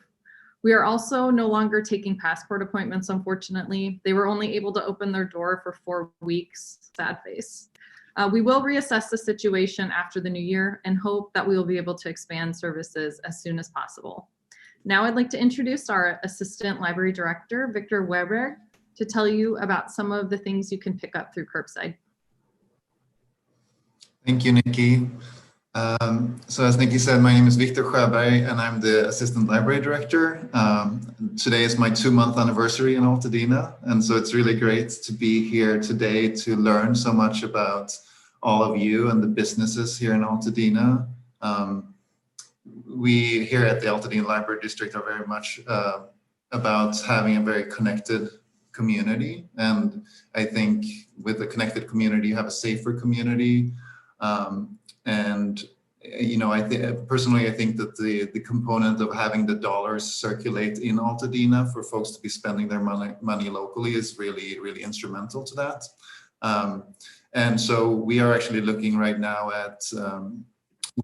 We are also no longer taking passport appointments, unfortunately. They were only able to open their door for 4 weeks, sad face. We will reassess the situation after the new year and hope that we will be able to expand services as soon as possible. Now I'd like to introduce our Assistant Library Director, Victor Weber, to tell you about some of the things you can pick up through curbside. Thank you, Nikki. So as Nikki said, my name is Victor Sjöberg and I'm the Assistant Library Director. Today is my 2-month anniversary in Altadena, and so it's really great to be here today to learn so much about all of you and the businesses here in Altadena. We here at the Altadena Library District are very much about having a very connected community, and I think with a connected community you have a safer community. And you know, personally I think that the component of having the dollars circulate in Altadena for folks to be spending their money locally is really instrumental to that. And so we are actually looking right now at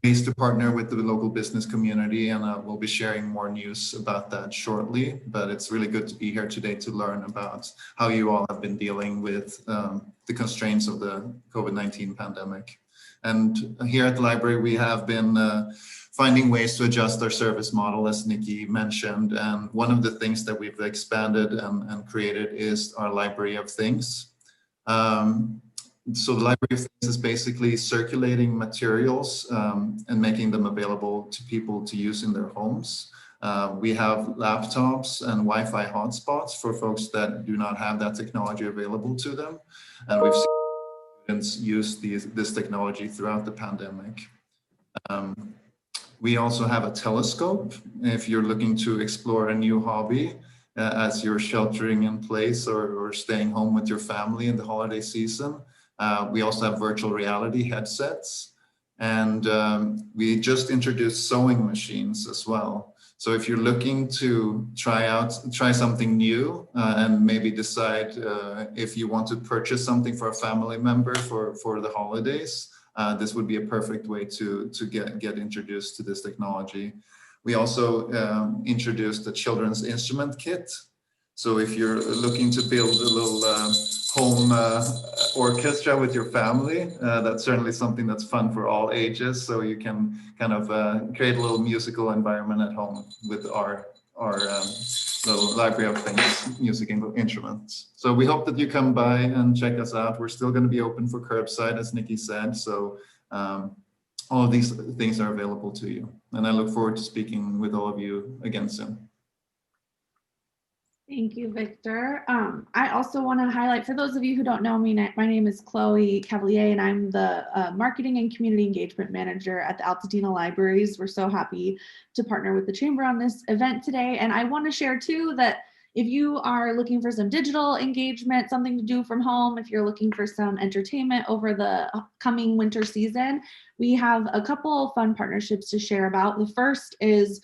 ways to partner with the local business community, and we'll be sharing more news about that shortly. But it's really good to be here today to learn about how you all have been dealing with the constraints of the COVID-19 pandemic. And here at the library, we have been finding ways to adjust our service model, as Nikki mentioned. And one of the things that we've expanded and created is our Library of Things. So the Library of Things is basically circulating materials and making them available to people to use in their homes. We have laptops and Wi-Fi hotspots for folks that do not have that technology available to them. And we've seen students use this technology throughout the pandemic. We also have a telescope if you're looking to explore a new hobby as you're sheltering in place or staying home with your family in the holiday season. We also have virtual reality headsets, and we just introduced sewing machines as well. So if you're looking to try something new and maybe decide if you want to purchase something for a family member for the holidays, this would be a perfect way to get introduced to this technology. We also introduced the children's instrument kit. So if you're looking to build a little home orchestra with your family, that's certainly something that's fun for all ages. So you can kind of create a little musical environment at home with our little Library of Things music instruments. So we hope that you come by and check us out. We're still going to be open for curbside, as Nikki said. So all of these things are available to you. And I look forward to speaking with all of you again soon. Thank you, Victor. I also want to highlight, for those of you who don't know me, my name is Chloe Cavalier, and I'm the Marketing and Community Engagement Manager at the Altadena Libraries. We're so happy to partner with the Chamber on this event today. And I want to share too that if you are looking for some digital engagement, something to do from home, if you're looking for some entertainment over the coming winter season, we have a couple fun partnerships to share about. The first is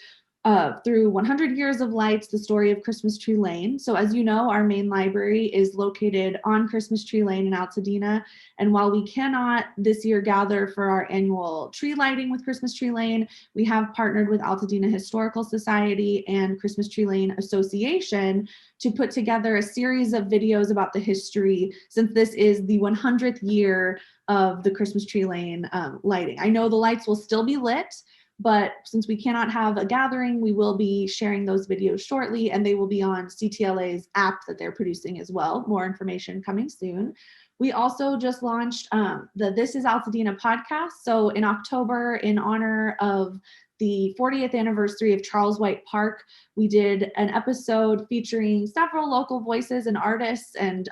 through 100 Years of Lights, the story of Christmas Tree Lane. So as you know, our main library is located on Christmas Tree Lane in Altadena. And while we cannot this year gather for our annual tree lighting with Christmas Tree Lane, we have partnered with Altadena Historical Society and Christmas Tree Lane Association to put together a series of videos about the history, since this is the 100th year of the Christmas Tree Lane lighting. I know the lights will still be lit, but since we cannot have a gathering, we will be sharing those videos shortly, and they will be on CTLA's app that they're producing as well. More information coming soon. We also just launched the This is Altadena podcast. So in October, in honor of the 40th anniversary of Charles White Park, we did an episode featuring several local voices and artists and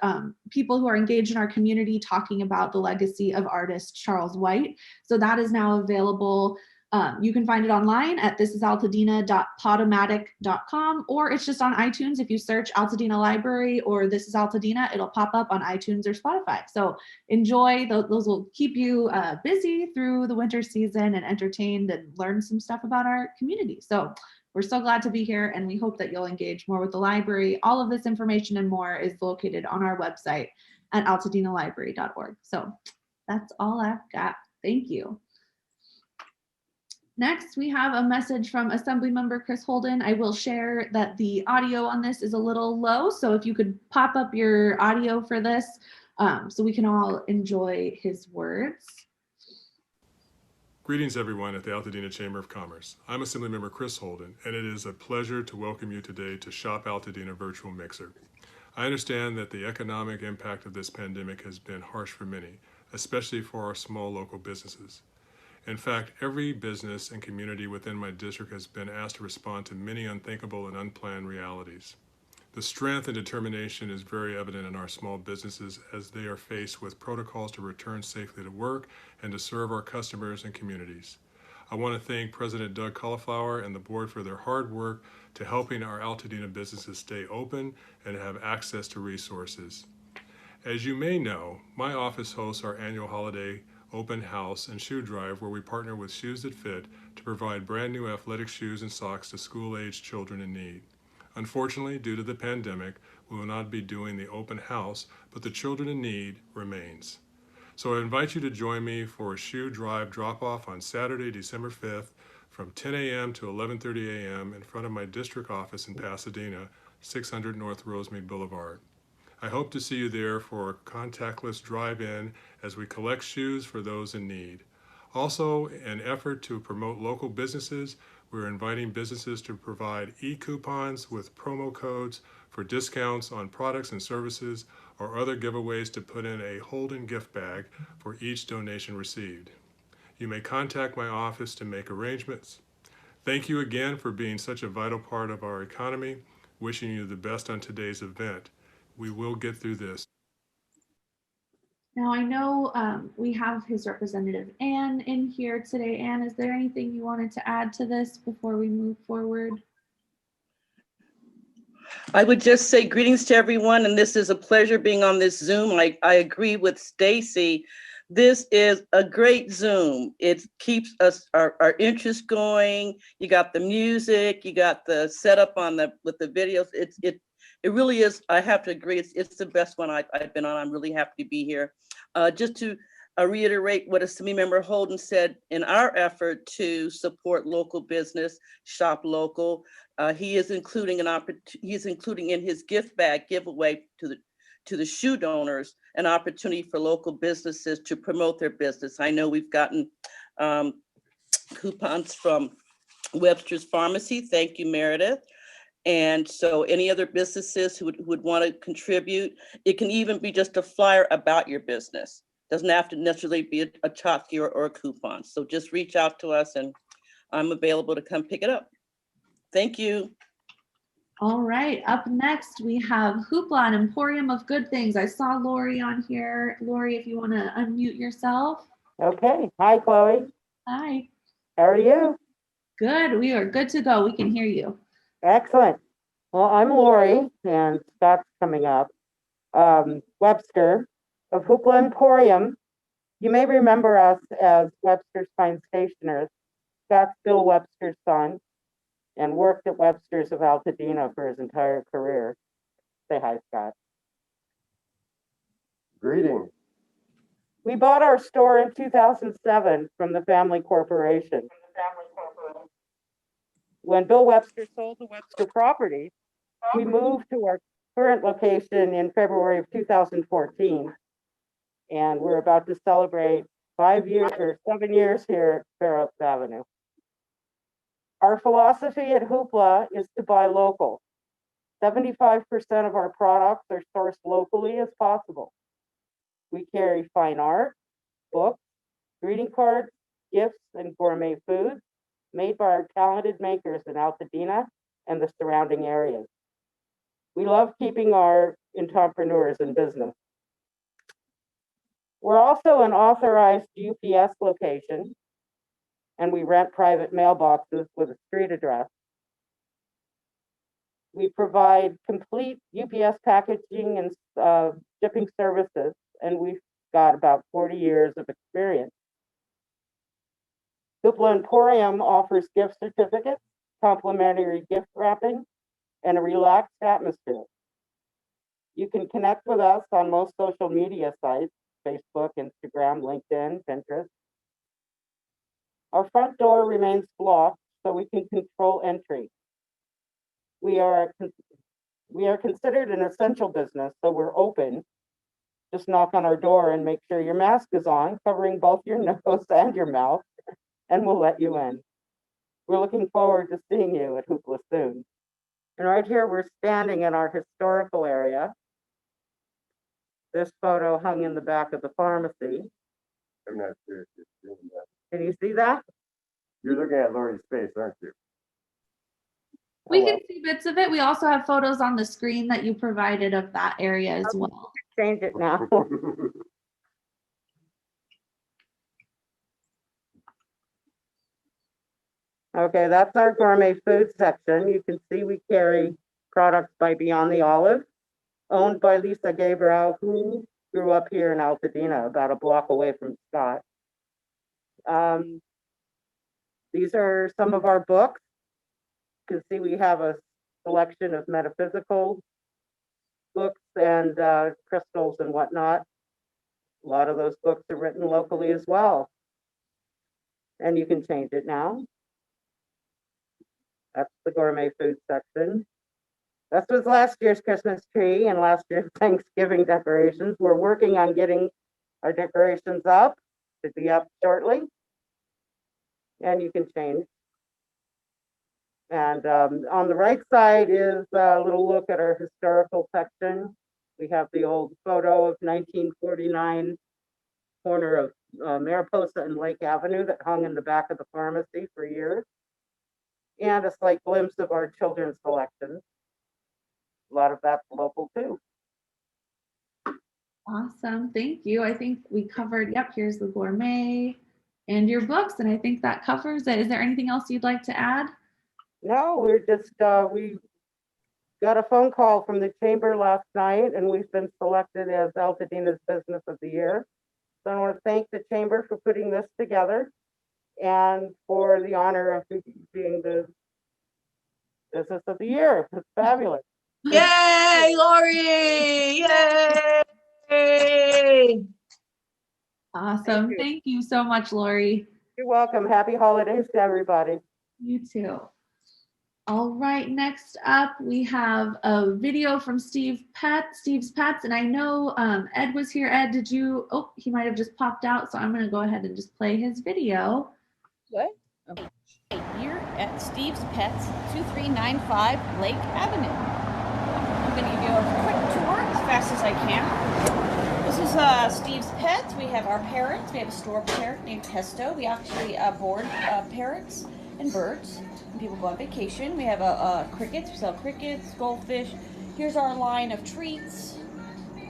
people who are engaged in our community talking about the legacy of artist Charles White. So that is now available. You can find it online at thisisaltadena.podomatic.com, or it's just on iTunes. If you search Altadena Library or This is Altadena, it'll pop up on iTunes or Spotify. So enjoy, those will keep you busy through the winter season and entertained and learn some stuff about our community. So we're so glad to be here, and we hope that you'll engage more with the library. All of this information and more is located on our website at altadenalibrary.org. So that's all I've got. Thank you. Next, we have a message from Assemblymember Chris Holden. I will share that the audio on this is a little low, so if you could pop up your audio for this so we can all enjoy his words. Greetings everyone at the Altadena Chamber of Commerce. I'm Assemblymember Chris Holden, and it is a pleasure to welcome you today to Shop Altadena Virtual Mixer. I understand that the economic impact of this pandemic has been harsh for many, especially for our small local businesses. In fact, every business and community within my district has been asked to respond to many unthinkable and unplanned realities. The strength and determination is very evident in our small businesses as they are faced with protocols to return safely to work and to serve our customers and communities. I want to thank President Doug Cauliflower and the board for their hard work to helping our Altadena businesses stay open and have access to resources. As you may know, my office hosts our annual holiday open house and shoe drive where we partner with Shoes That Fit to provide brand new athletic shoes and socks to school-aged children in need. Unfortunately, due to the pandemic, we will not be doing the open house, but the children in need remains. So I invite you to join me for a shoe drive drop-off on Saturday, December 5th from 10 a.m. to 11:30 a.m. in front of my district office in Pasadena, 600 North Rosemead Boulevard. I hope to see you there for a contactless drive-in as we collect shoes for those in need. Also, an effort to promote local businesses, we're inviting businesses to provide e-coupons with promo codes for discounts on products and services or other giveaways to put in a Holden gift bag for each donation received. You may contact my office to make arrangements. Thank you again for being such a vital part of our economy. Wishing you the best on today's event. We will get through this. Now I know we have his representative, Anne, in here today. Anne, is there anything you wanted to add to this before we move forward? I would just say greetings to everyone, and this is a pleasure being on this Zoom. I agree with Stacy. This is a great Zoom. It keeps us our interest going. You got the music, you got the setup on with the videos. It really is. I have to agree. It's the best one I've been on. I'm really happy to be here. Just to reiterate what Assembly Member Holden said, in our effort to support local business, shop local, he is including in his gift bag giveaway to the shoe donors an opportunity for local businesses to promote their business. I know we've gotten coupons from Webster's Pharmacy. Thank you, Meredith. And so any other businesses who would want to contribute, it can even be just a flyer about your business. Doesn't have to necessarily be a tchotchke or a coupon. So just reach out to us and I'm available to come pick it up. Thank you. All right, up next we have Hoopla, an emporium of good things. I saw Lori on here. Lori, if you want to unmute yourself. Okay. Hi, Chloe. Hi. How are you? Good. We are good to go. We can hear you. Excellent. Well, I'm Lori, and Scott's coming up. Webster of Hoopla Emporium. You may remember us as Webster's Fine Stationers. Scott's Bill Webster's son, and worked at Webster's of Altadena for his entire career. Say hi, Scott. Greetings. We bought our store in 2007 from the family corporation. When Bill Webster sold the Webster property, we moved to our current location in February of 2014. And we're about to celebrate 7 years here at Fair Oaks Avenue. Our philosophy at Hoopla is to buy local. 75% of our products are sourced locally as possible. We carry fine art, books, greeting cards, gifts, and gourmet foods made by our talented makers in Altadena and the surrounding areas. We love keeping our entrepreneurs in business. We're also an authorized UPS location, and we rent private mailboxes with a street address. We provide complete UPS packaging and shipping services, and we've got about 40 years of experience. Hoopla Emporium offers gift certificates, complimentary gift wrapping, and a relaxed atmosphere. You can connect with us on most social media sites, Facebook, Instagram, LinkedIn, Pinterest. Our front door remains blocked so we can control entry. We are considered an essential business, so we're open. Just knock on our door and make sure your mask is on, covering both your nose and your mouth, and we'll let you in. We're looking forward to seeing you at Hoopla soon. And right here, we're standing in our historical area. This photo hung in the back of the pharmacy. I'm not sure if you're doing that. Can you see that? You're looking at Lori's face, aren't you? We can see bits of it. We also have photos on the screen that you provided of that area as well. Change it now. Okay, that's our gourmet food section. You can see we carry products by Beyond the Olive, owned by Lisa Gabriel, who grew up here in Altadena, about a block away from Scott. These are some of our books. You can see we have a selection of metaphysical books and crystals and whatnot. A lot of those books are written locally as well. And you can change it now. That's the gourmet food section. This was last year's Christmas tree and last year's Thanksgiving decorations. We're working on getting our decorations up. Should be up shortly. And you can change. And on the right side is a little look at our historical section. We have the old photo of 1949 corner of Mariposa and Lake Avenue that hung in the back of the pharmacy for years. And a slight glimpse of our children's collections. A lot of that's local too. Awesome, thank you. I think we covered, yep, here's the gourmet and your books, and I think that covers it. Is there anything else you'd like to add? No, we're just, we got a phone call from the chamber last night and we've been selected as Altadena's Business of the Year. So I want to thank the chamber for putting this together and for the honor of being the Business of the Year. It's fabulous. Yay, Lori! Yay! Awesome. Thank you so much, Lori. You're welcome. Happy holidays to everybody. You too. All right, next up we have a video from Steve's Pets, and I know Ed was here. Ed, did you, oh, he might have just popped out, so I'm gonna go ahead and just play his video. What? Okay. Here at Steve's Pets, 2395 Lake Avenue. I'm gonna give you a quick tour as fast as I can. This is Steve's Pets. We have our parrots. We have a store parrot named Pesto. We actually board parrots and birds. When people go on vacation. We have crickets. We sell crickets, goldfish. Here's our line of treats.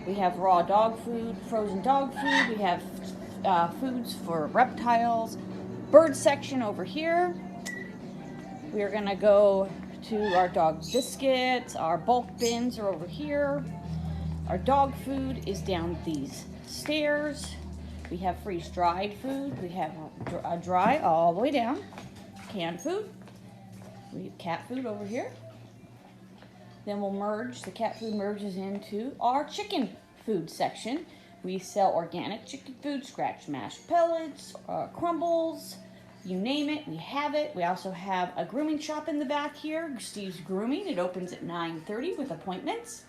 We have raw dog food, frozen dog food. We have foods for reptiles. Bird section over here. We are gonna go to our dog biscuits. Our bulk bins are over here. Our dog food is down these stairs. We have freeze-dried food. We have dry all the way down. Canned food. We have cat food over here. Then we'll merge, the cat food merges into our chicken food section. We sell organic chicken food, scratch mashed pellets, crumbles, you name it, we have it. We also have a grooming shop in the back here, Steve's Grooming. It opens at 9:30 with appointments.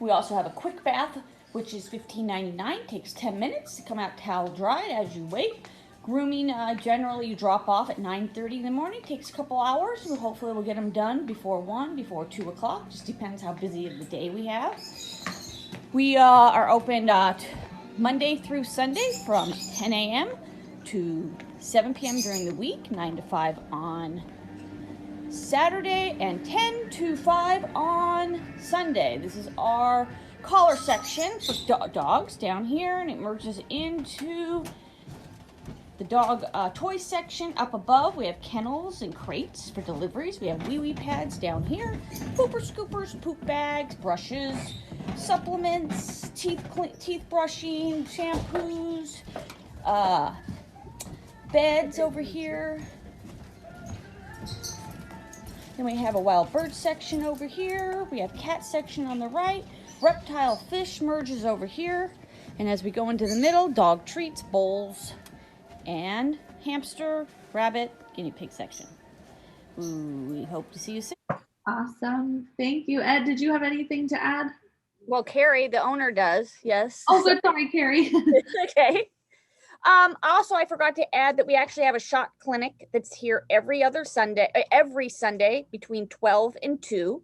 We also have a quick bath, which is $15.99, takes 10 minutes to come out towel dried as you wait. Grooming, generally you drop off at 9:30 in the morning, takes a couple hours. Hopefully we'll get them done before 1, before 2 o'clock, just depends how busy of the day we have. We are open Monday through Sunday from 10 a.m. to 7 p.m. during the week, 9 to 5 on Saturday, and 10 to 5 on Sunday. This is our collar section for dogs down here, and it merges into the dog toy section up above. We have kennels and crates for deliveries. We have wee-wee pads down here, pooper scoopers, poop bags, brushes, supplements, teeth brushing, shampoos, beds over here. Then we have a wild bird section over here. We have cat section on the right. Reptile fish merges over here. And as we go into the middle, dog treats, bowls, and hamster, rabbit, guinea pig section. We hope to see you soon. Awesome. Thank you. Ed, did you have anything to add? Well, Carrie, the owner, does. Yes. Oh, good. Sorry, Carrie. Okay. Also, I forgot to add that we actually have a shot clinic that's here every Sunday between 12 and 2.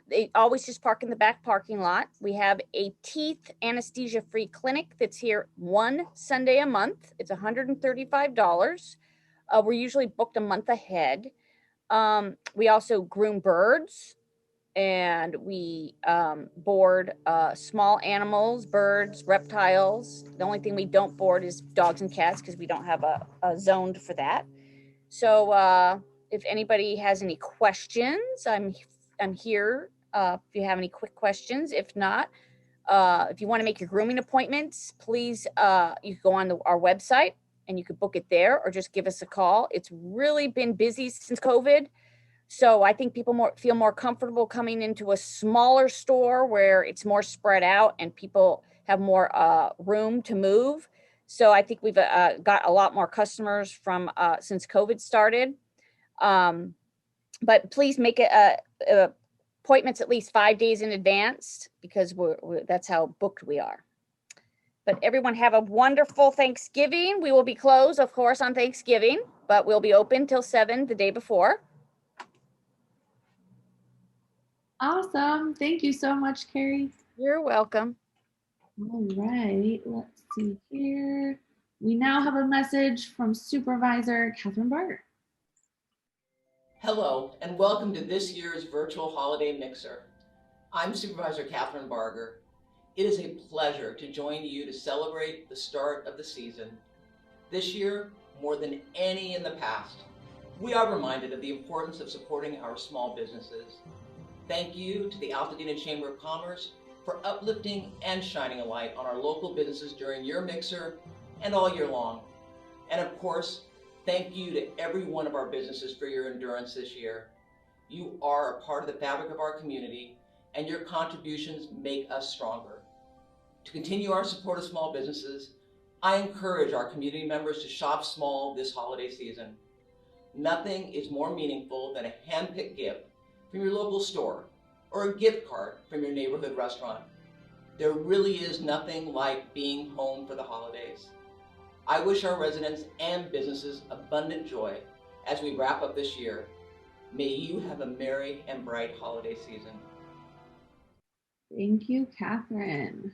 They always just park in the back parking lot. We have a teeth anesthesia-free clinic that's here one Sunday a month. It's $135. We're usually booked a month ahead. We also groom birds, and we board small animals, birds, reptiles. The only thing we don't board is dogs and cats because we don't have a zoned for that. So if anybody has any questions, I'm here if you have any quick questions. If not, if you want to make your grooming appointments, please, you can go on our website and you could book it there or just give us a call. It's really been busy since COVID. So I think people feel more comfortable coming into a smaller store where it's more spread out and people have more room to move. So I think we've got a lot more customers from since COVID started. But please make it appointments at least 5 days in advance, because that's how booked we are. But everyone have a wonderful Thanksgiving. We will be closed, of course, on Thanksgiving, but we'll be open till 7 the day before. Awesome. Thank you so much, Carrie. You're welcome. All right, let's see here. We now have a message from Supervisor Catherine Barger. Hello, and welcome to this year's virtual holiday mixer. I'm Supervisor Catherine Barger. It is a pleasure to join you to celebrate the start of the season. This year, more than any in the past, we are reminded of the importance of supporting our small businesses. Thank you to the Altadena Chamber of Commerce for uplifting and shining a light on our local businesses during your mixer and all year long. And of course, thank you to every one of our businesses for your endurance this year. You are a part of the fabric of our community, and your contributions make us stronger. To continue our support of small businesses, I encourage our community members to shop small this holiday season. Nothing is more meaningful than a hand-picked gift from your local store or a gift card from your neighborhood restaurant. There really is nothing like being home for the holidays. I wish our residents and businesses abundant joy as we wrap up this year. May you have a merry and bright holiday season. Thank you, Catherine.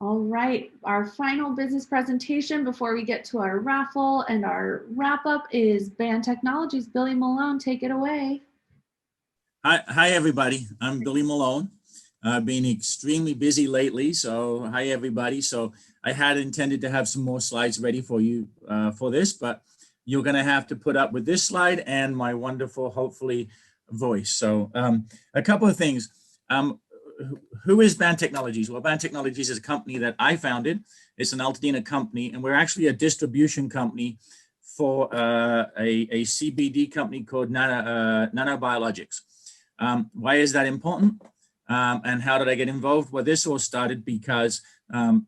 All right, our final business presentation before we get to our raffle and our wrap up is Band Technologies. Billy Malone, take it away. Hi, everybody. I'm Billy Malone. I've been extremely busy lately, so hi, everybody. So I had intended to have some more slides ready for you for this, but you're going to have to put up with this slide and my wonderful, hopefully, voice. So a couple of things. Who is Band Technologies? Well, Band Technologies is a company that I founded. It's an Altadena company, and we're actually a distribution company for a CBD company called Nanobiologics. Why is that important? And how did I get involved? Well, this all started because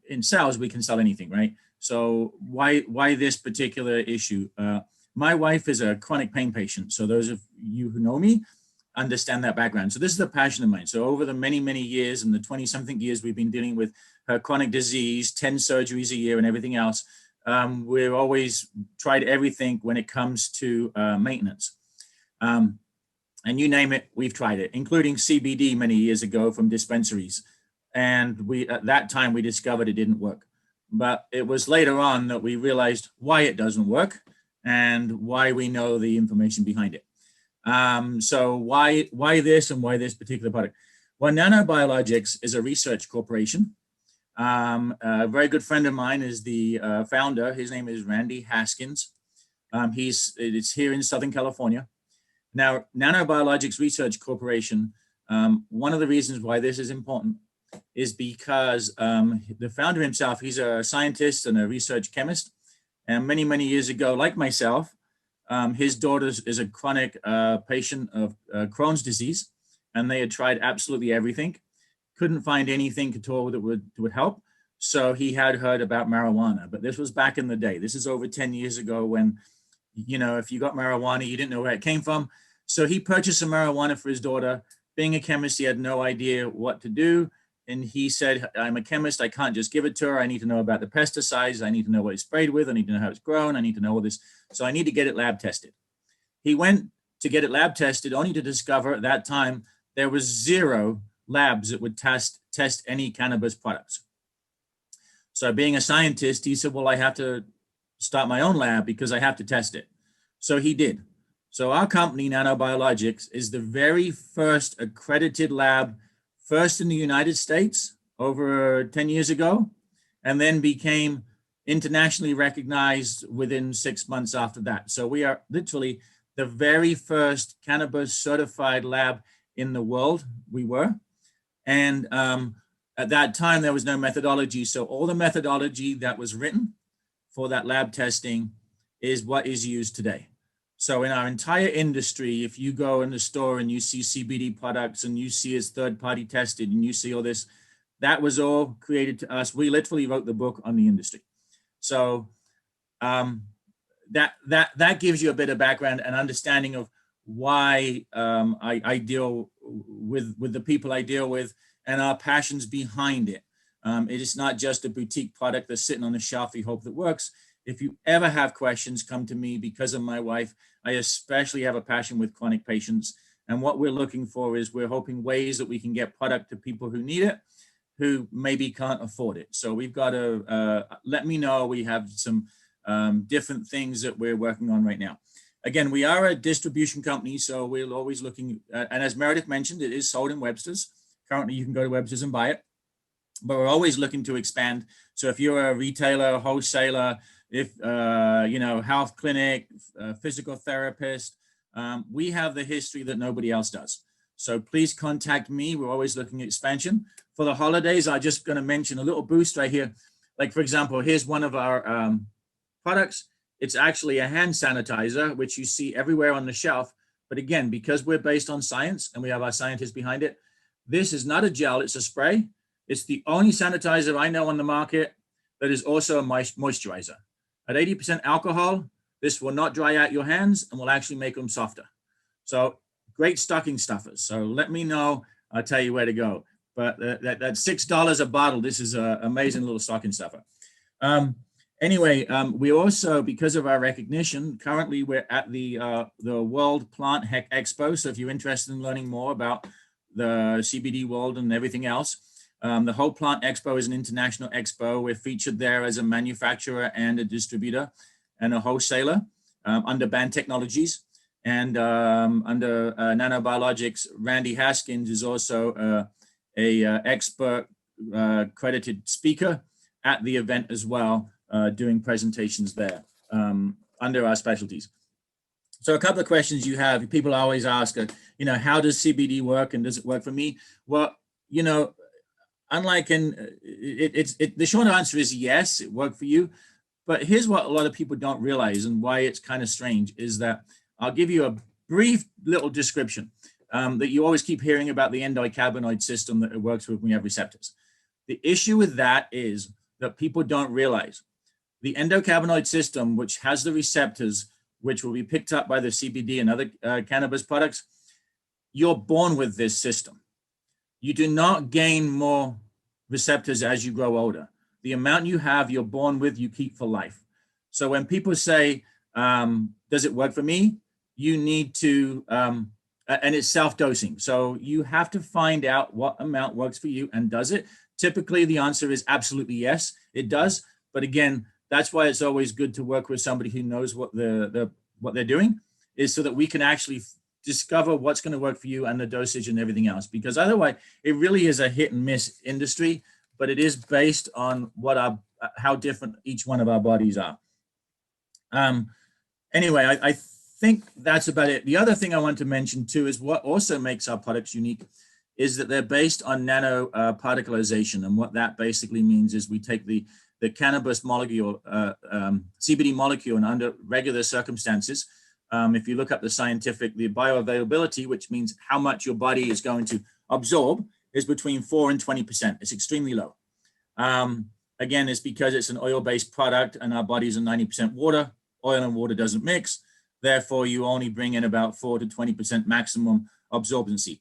in sales, we can sell anything, right? So why this particular issue? My wife is a chronic pain patient. So those of you who know me understand that background. So this is a passion of mine. So over the many, many years and the 20-something years we've been dealing with her chronic disease, 10 surgeries a year and everything else, we've always tried everything when it comes to maintenance. And you name it, we've tried it, including CBD many years ago from dispensaries. And at that time, we discovered it didn't work. But it was later on that we realized why it doesn't work and why we know the information behind it. So why this and why this particular product? Well, Nanobiologics is a research corporation. A very good friend of mine is the founder. His name is Randy Haskins. It's here in Southern California. Now, Nanobiologics Research Corporation, one of the reasons why this is important is because the founder himself, he's a scientist and a research chemist. And many, many years ago, like myself, his daughter is a chronic patient of Crohn's disease, and they had tried absolutely everything, couldn't find anything at all that would help. So he had heard about marijuana, but this was back in the day. This is over 10 years ago when, you know, if you got marijuana, you didn't know where it came from. So he purchased some marijuana for his daughter. Being a chemist, he had no idea what to do. And he said, I'm a chemist. I can't just give it to her. I need to know about the pesticides. I need to know what it's sprayed with. I need to know how it's grown. I need to know all this. So I need to get it lab tested. He went to get it lab tested only to discover at that time there was 0 labs that would test any cannabis products. So being a scientist, he said, well, I have to start my own lab because I have to test it. So he did. So our company, Nanobiologics, is the very first accredited lab, first in the United States over 10 years ago, and then became internationally recognized within 6 months after that. So we are literally the very first cannabis certified lab in the world. We were. And at that time, there was no methodology. So all the methodology that was written for that lab testing is what is used today. So in our entire industry, if you go in the store and you see CBD products and you see it's third-party tested and you see all this, That was all created to us. We literally wrote the book on the industry. So that gives you a bit of background and understanding of why I deal with the people I deal with and our passions behind it. It is not just a boutique product that's sitting on the shelf we hope that works. If you ever have questions, come to me. Because of my wife, I especially have a passion with chronic patients. And what we're looking for is we're hoping ways that we can get product to people who need it, who maybe can't afford it. So we've got to let me know. We have some different things that we're working on right now. Again, we are a distribution company, so we're always looking, and as Meredith mentioned, it is sold in Webster's. Currently, you can go to Webster's and buy it, but we're always looking to expand. So if you're a retailer, wholesaler, if, health clinic, physical therapist, we have the history that nobody else does. So please contact me. We're always looking at expansion. For the holidays, I'm just going to mention a little boost right here. Like, for example, here's one of our products. It's actually a hand sanitizer, which you see everywhere on the shelf. But again, because we're based on science and we have our scientists behind it, this is not a gel, it's a spray. It's the only sanitizer I know on the market that is also a moisturizer. At 80% alcohol, this will not dry out your hands and will actually make them softer. So great stocking stuffers. So let me know, I'll tell you where to go. But that's $6 a bottle. This is an amazing little stocking stuffer. Anyway, we also, because of our recognition, currently we're at the World Plant Expo. So if you're interested in learning more about the CBD world and everything else, the whole Plant Expo is an international expo. We're featured there as a manufacturer and a distributor and a wholesaler under Band Technologies. And under Nanobiologics, Randy Haskins is also a expert credited speaker at the event as well, doing presentations there under our specialties. So a couple of questions you have, people always ask, how does CBD work and does it work for me? Well, unlike the short answer is yes, it worked for you. But here's what a lot of people don't realize and why it's kind of strange is that I'll give you a brief little description that you always keep hearing about the endocannabinoid system that it works with when you have receptors. The issue with that is that people don't realize the endocannabinoid system, which has the receptors, which will be picked up by the CBD and other cannabis products, you're born with this system. You do not gain more receptors as you grow older. The amount you have, you're born with, you keep for life. So when people say, does it work for me? You need to, and it's self-dosing. So you have to find out what amount works for you and does it. Typically, the answer is absolutely yes, it does. But again, that's why it's always good to work with somebody who knows what they're doing, is so that we can actually discover what's going to work for you and the dosage and everything else. Because otherwise, it really is a hit and miss industry, but it is based on how different each one of our bodies are. Anyway, I think that's about it. The other thing I want to mention too is what also makes our products unique is that they're based on nano particleization. And what that basically means is we take the cannabis molecule, CBD molecule, and under regular circumstances, if you look up the bioavailability, which means how much your body is going to absorb, is between 4 and 20%. It's extremely low. Again, it's because it's an oil-based product and our bodies are 90% water. Oil and water doesn't mix. Therefore, you only bring in about 4 to 20% maximum absorbency.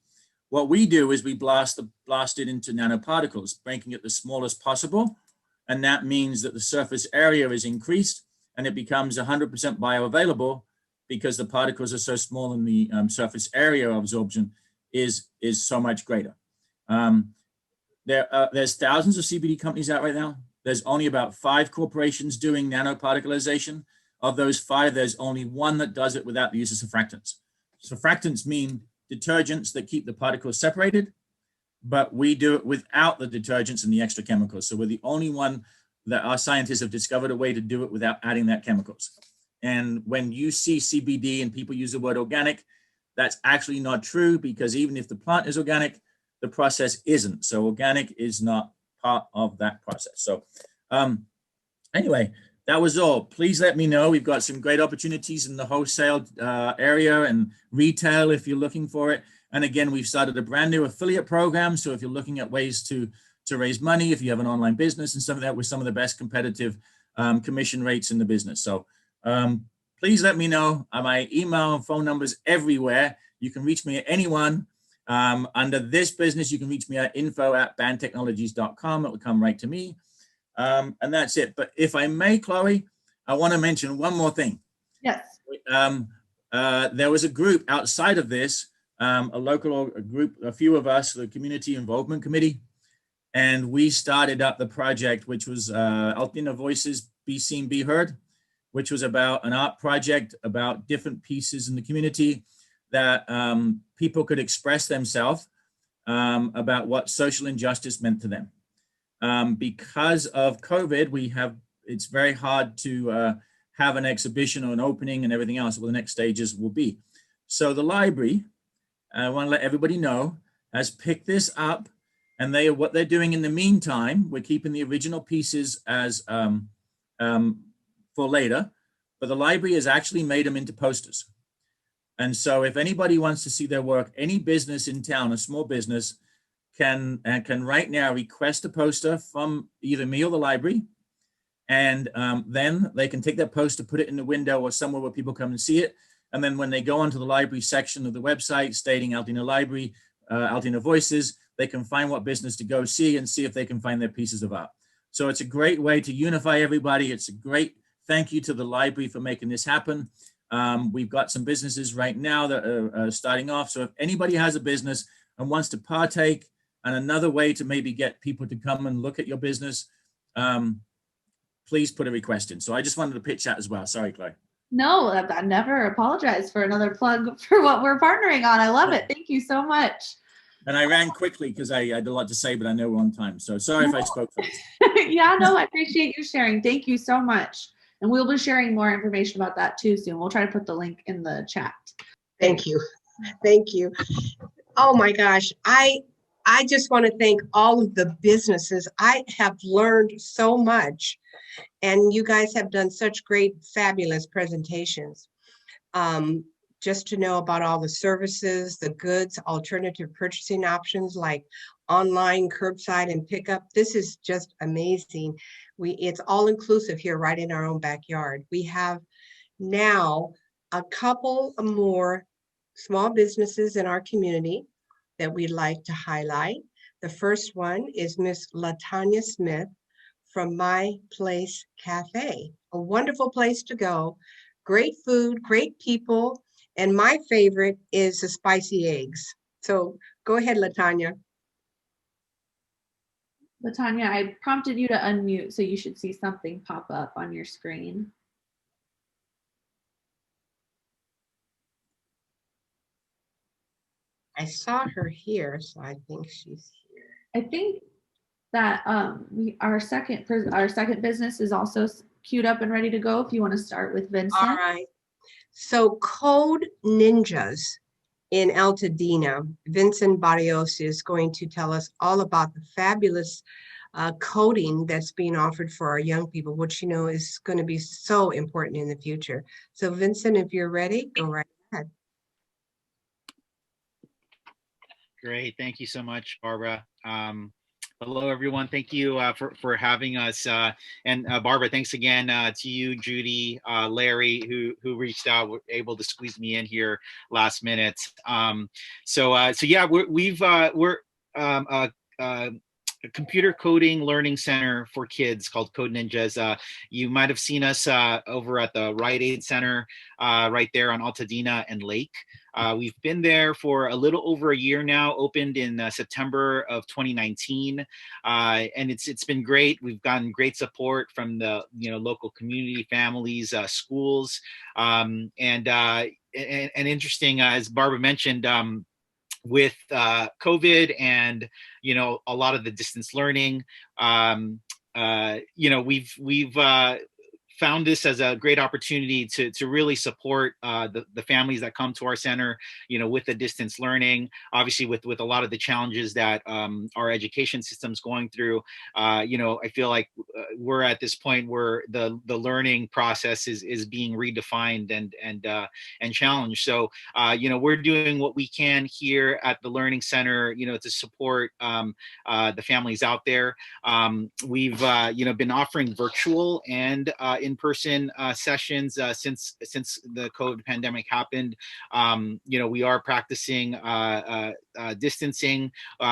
What we do is we blast it into nanoparticles, making it the smallest possible. And that means that the surface area is increased and it becomes 100% bioavailable because the particles are so small and the surface area of absorption is so much greater. There's thousands of CBD companies out right now. There's only about 5 corporations doing nanoparticleization. Of those 5, there's only 1 that does it without the use of surfactants. Surfactants mean detergents that keep the particles separated, but we do it without the detergents and the extra chemicals. So we're the only one that our scientists have discovered a way to do it without adding that chemicals. And when you see CBD and people use the word organic, that's actually not true, because even if the plant is organic, the process isn't. So organic is not part of that process. So anyway, that was all. Please let me know. We've got some great opportunities in the wholesale area and retail if you're looking for it. And again, we've started a brand new affiliate program. So if you're looking at ways to to raise money if you have an online business and stuff like that, with some of the best competitive commission rates in the business. So please let me know. My email and phone numbers everywhere. You can reach me at anyone. Under this business, you can reach me at info@bandtechnologies.com. It will come right to me. And that's it. But if I may, Chloe, I want to mention one more thing. Yes. There was a group outside of this, a local group, a few of us, the Community Involvement Committee, and we started up the project, which was Altadena Voices, Be Seen, Be Heard, which was about an art project about different pieces in the community that people could express themselves about what social injustice meant to them. Because of COVID, it's very hard to have an exhibition or an opening and everything else. Well, the next stages will be. So the library, I want to let everybody know, has picked this up, and what they're doing in the meantime, we're keeping the original pieces as for later, but the library has actually made them into posters. And so if anybody wants to see their work, any business in town, a small business, can right now request a poster from either me or the library. And then they can take that poster, put it in the window or somewhere where people come and see it. And then when they go onto the library section of the website stating Altadena Library, Altadena Voices, they can find what business to go see and see if they can find their pieces of art. So it's a great way to unify everybody. It's a great thank you to the library for making this happen. We've got some businesses right now that are starting off. So if anybody has a business and wants to partake, and another way to maybe get people to come and look at your business, please put a request in. So I just wanted to pitch that as well. Sorry, Chloe. No, I never apologize for another plug for what we're partnering on. I love it. Thank you so much. And I ran quickly because I had a lot to say, but I know we're on time. So sorry if I spoke fast. Yeah, no, I appreciate you sharing. Thank you so much. And we'll be sharing more information about that too soon. We'll try to put the link in the chat. Thank you. Thank you. Oh my gosh. I just want to thank all of the businesses. I have learned so much, and you guys have done such great, fabulous presentations. Just to know about all the services, the goods, alternative purchasing options like online, curbside, and pickup. This is just amazing. It's all inclusive here right in our own backyard. We have now a couple more small businesses in our community that we'd like to highlight. The first one is Miss LaTanya Smith from My Place Cafe, a wonderful place to go. Great food, great people, and my favorite is the spicy eggs. So go ahead, LaTanya. LaTanya, I prompted you to unmute, so you should see something pop up on your screen. I saw her here, so I think she's here. I think that our second business is also queued up and ready to go. If you want to start with Vincent. All right. So Code Ninjas in Altadena, Vincent Barrios is going to tell us all about the fabulous coding that's being offered for our young people, which you know is going to be so important in the future. So Vincent, if you're ready, go right ahead. Great. Thank you so much, Barbara. Hello, everyone. Thank you for having us. And Barbara, thanks again to you, Judy, Larry, who reached out, were able to squeeze me in here last minute. So yeah, we're a computer coding learning center for kids called Code Ninjas. You might have seen us over at the Rite Aid Center right there on Altadena and Lake. We've been there for a little over a year now, opened in September of 2019. And it's been great. We've gotten great support from the local community, families, schools. And interesting, as Barbara mentioned, with COVID and a lot of the distance learning, we've found this as a great opportunity to really support the families that come to our center, with the distance learning, obviously with a lot of the challenges that our education system's going through. I feel like we're at this point where the learning process is being redefined and challenged. So, we're doing what we can here at the Learning Center, to support the families out there. We've been offering virtual and in-person sessions since the COVID pandemic happened. We are practicing distancing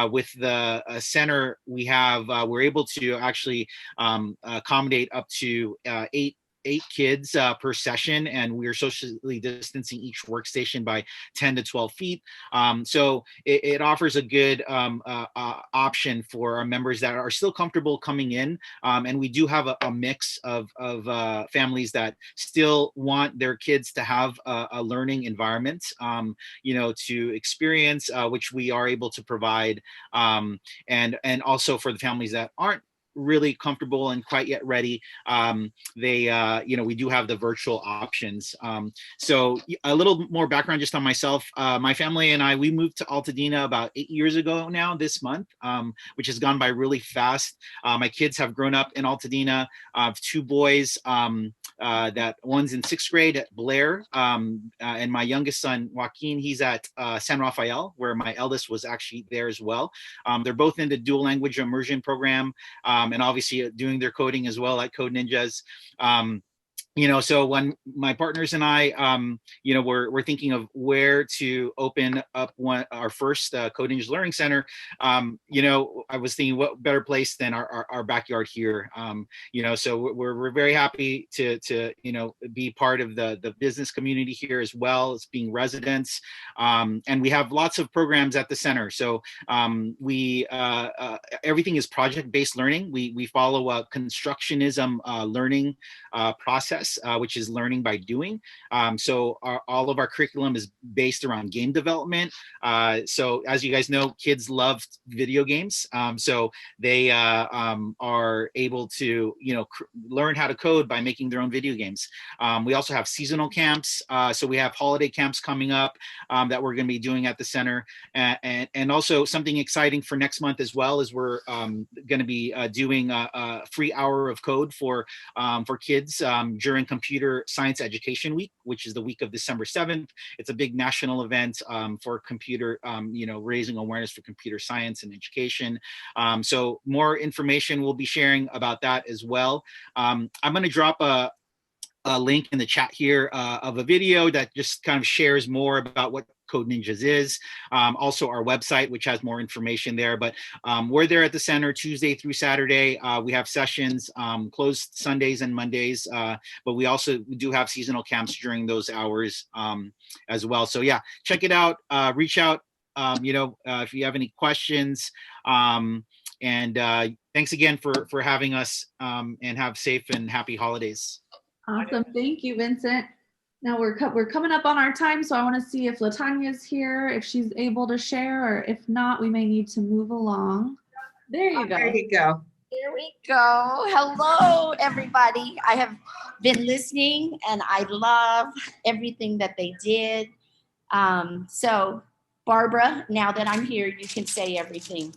with the center. We're able to actually accommodate up to eight kids per session, and we're socially distancing each workstation by 10 to 12 feet. So it offers a good option for our members that are still comfortable coming in. And we do have a mix of families that still want their kids to have a learning environment, to experience, which we are able to provide. And also for the families that aren't really comfortable and quite yet ready, we do have the virtual options. So a little more background just on myself. My family and I, we moved to Altadena about 8 years ago now this month, which has gone by really fast. My kids have grown up in Altadena. I have two boys, that one's in 6th grade at Blair, and my youngest son, Joaquin, he's at San Rafael, where my eldest was actually there as well. They're both in the dual language immersion program, and obviously doing their coding as well at Code Ninjas. So when my partners and I, we're thinking of where to open up our first Code Ninjas Learning Center, I was thinking what better place than our backyard here. So we're very happy to be part of the business community here as well as being residents. And we have lots of programs at the center. So everything is project-based learning. We follow a constructionism learning process, which is learning by doing. So all of our curriculum is based around game development. So as you guys know, kids love video games. So they are able to, learn how to code by making their own video games. We also have seasonal camps. So we have holiday camps coming up that we're going to be doing at the center. And also something exciting for next month as well is we're going to be doing a free hour of code for kids during Computer Science Education Week, which is the week of December 7th. It's a big national event for computer, raising awareness for computer science and education. So more information we'll be sharing about that as well. I'm going to drop a link in the chat here of a video that just kind of shares more about what Code Ninjas is. Also our website, which has more information there, but we're there at the center Tuesday through Saturday. We have sessions closed Sundays and Mondays, but we do have seasonal camps during those hours as well. So yeah, check it out, reach out, if you have any questions, and thanks again for having us, and have safe and happy holidays. Awesome. Thank you, Vincent. Now we're coming up on our time, so I want to see if LaTanya's here, if she's able to share, or if not, we may need to move along. There you go. There you go. Here we go. Hello, everybody. I have been listening, and I love everything that they did. So, Barbara, now that I'm here, you can say everything.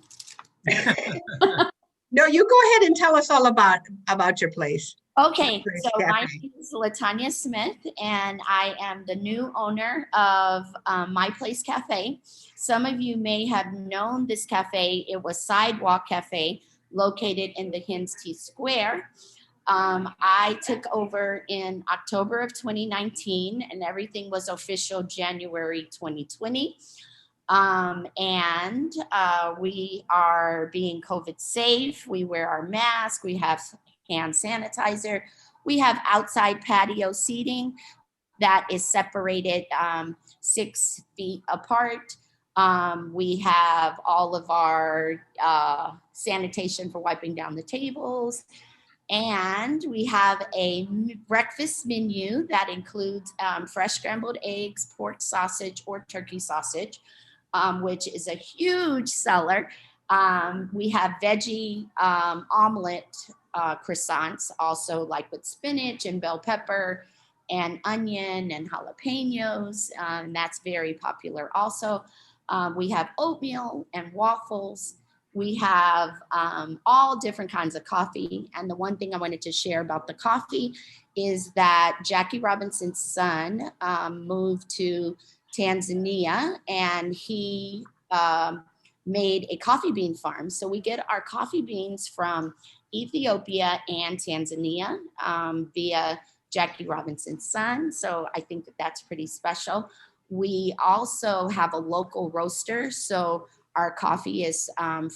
No, you go ahead and tell us all about your place. Okay, so my name is LaTanya Smith, and I am the new owner of My Place Cafe. Some of you may have known this cafe. It was Sidewalk Cafe, located in the Hens T Square. I took over in October of 2019, and everything was official January 2020. And we are being COVID safe. We wear our mask. We have hand sanitizer. We have outside patio seating that is separated 6 feet apart. We have all of our sanitation for wiping down the tables. And we have a breakfast menu that includes fresh scrambled eggs, pork sausage, or turkey sausage, which is a huge seller. We have veggie omelet croissants also, like with spinach and bell pepper and onion and jalapenos. And that's very popular also. We have oatmeal and waffles. We have all different kinds of coffee. And the one thing I wanted to share about the coffee is that Jackie Robinson's son moved to Tanzania, and he made a coffee bean farm. So we get our coffee beans from Ethiopia and Tanzania via Jackie Robinson's son. So I think that that's pretty special. We also have a local roaster. So our coffee is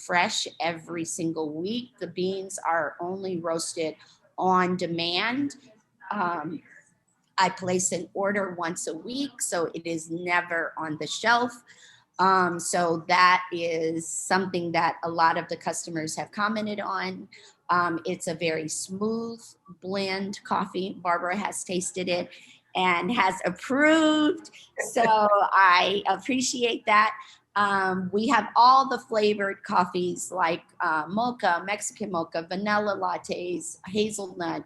fresh every single week. The beans are only roasted on demand. I place an order once a week, so it is never on the shelf. So that is something that a lot of the customers have commented on. It's a very smooth blend coffee. Barbara has tasted it and has approved. So I appreciate that. We have all the flavored coffees like mocha, Mexican mocha, vanilla lattes, hazelnut,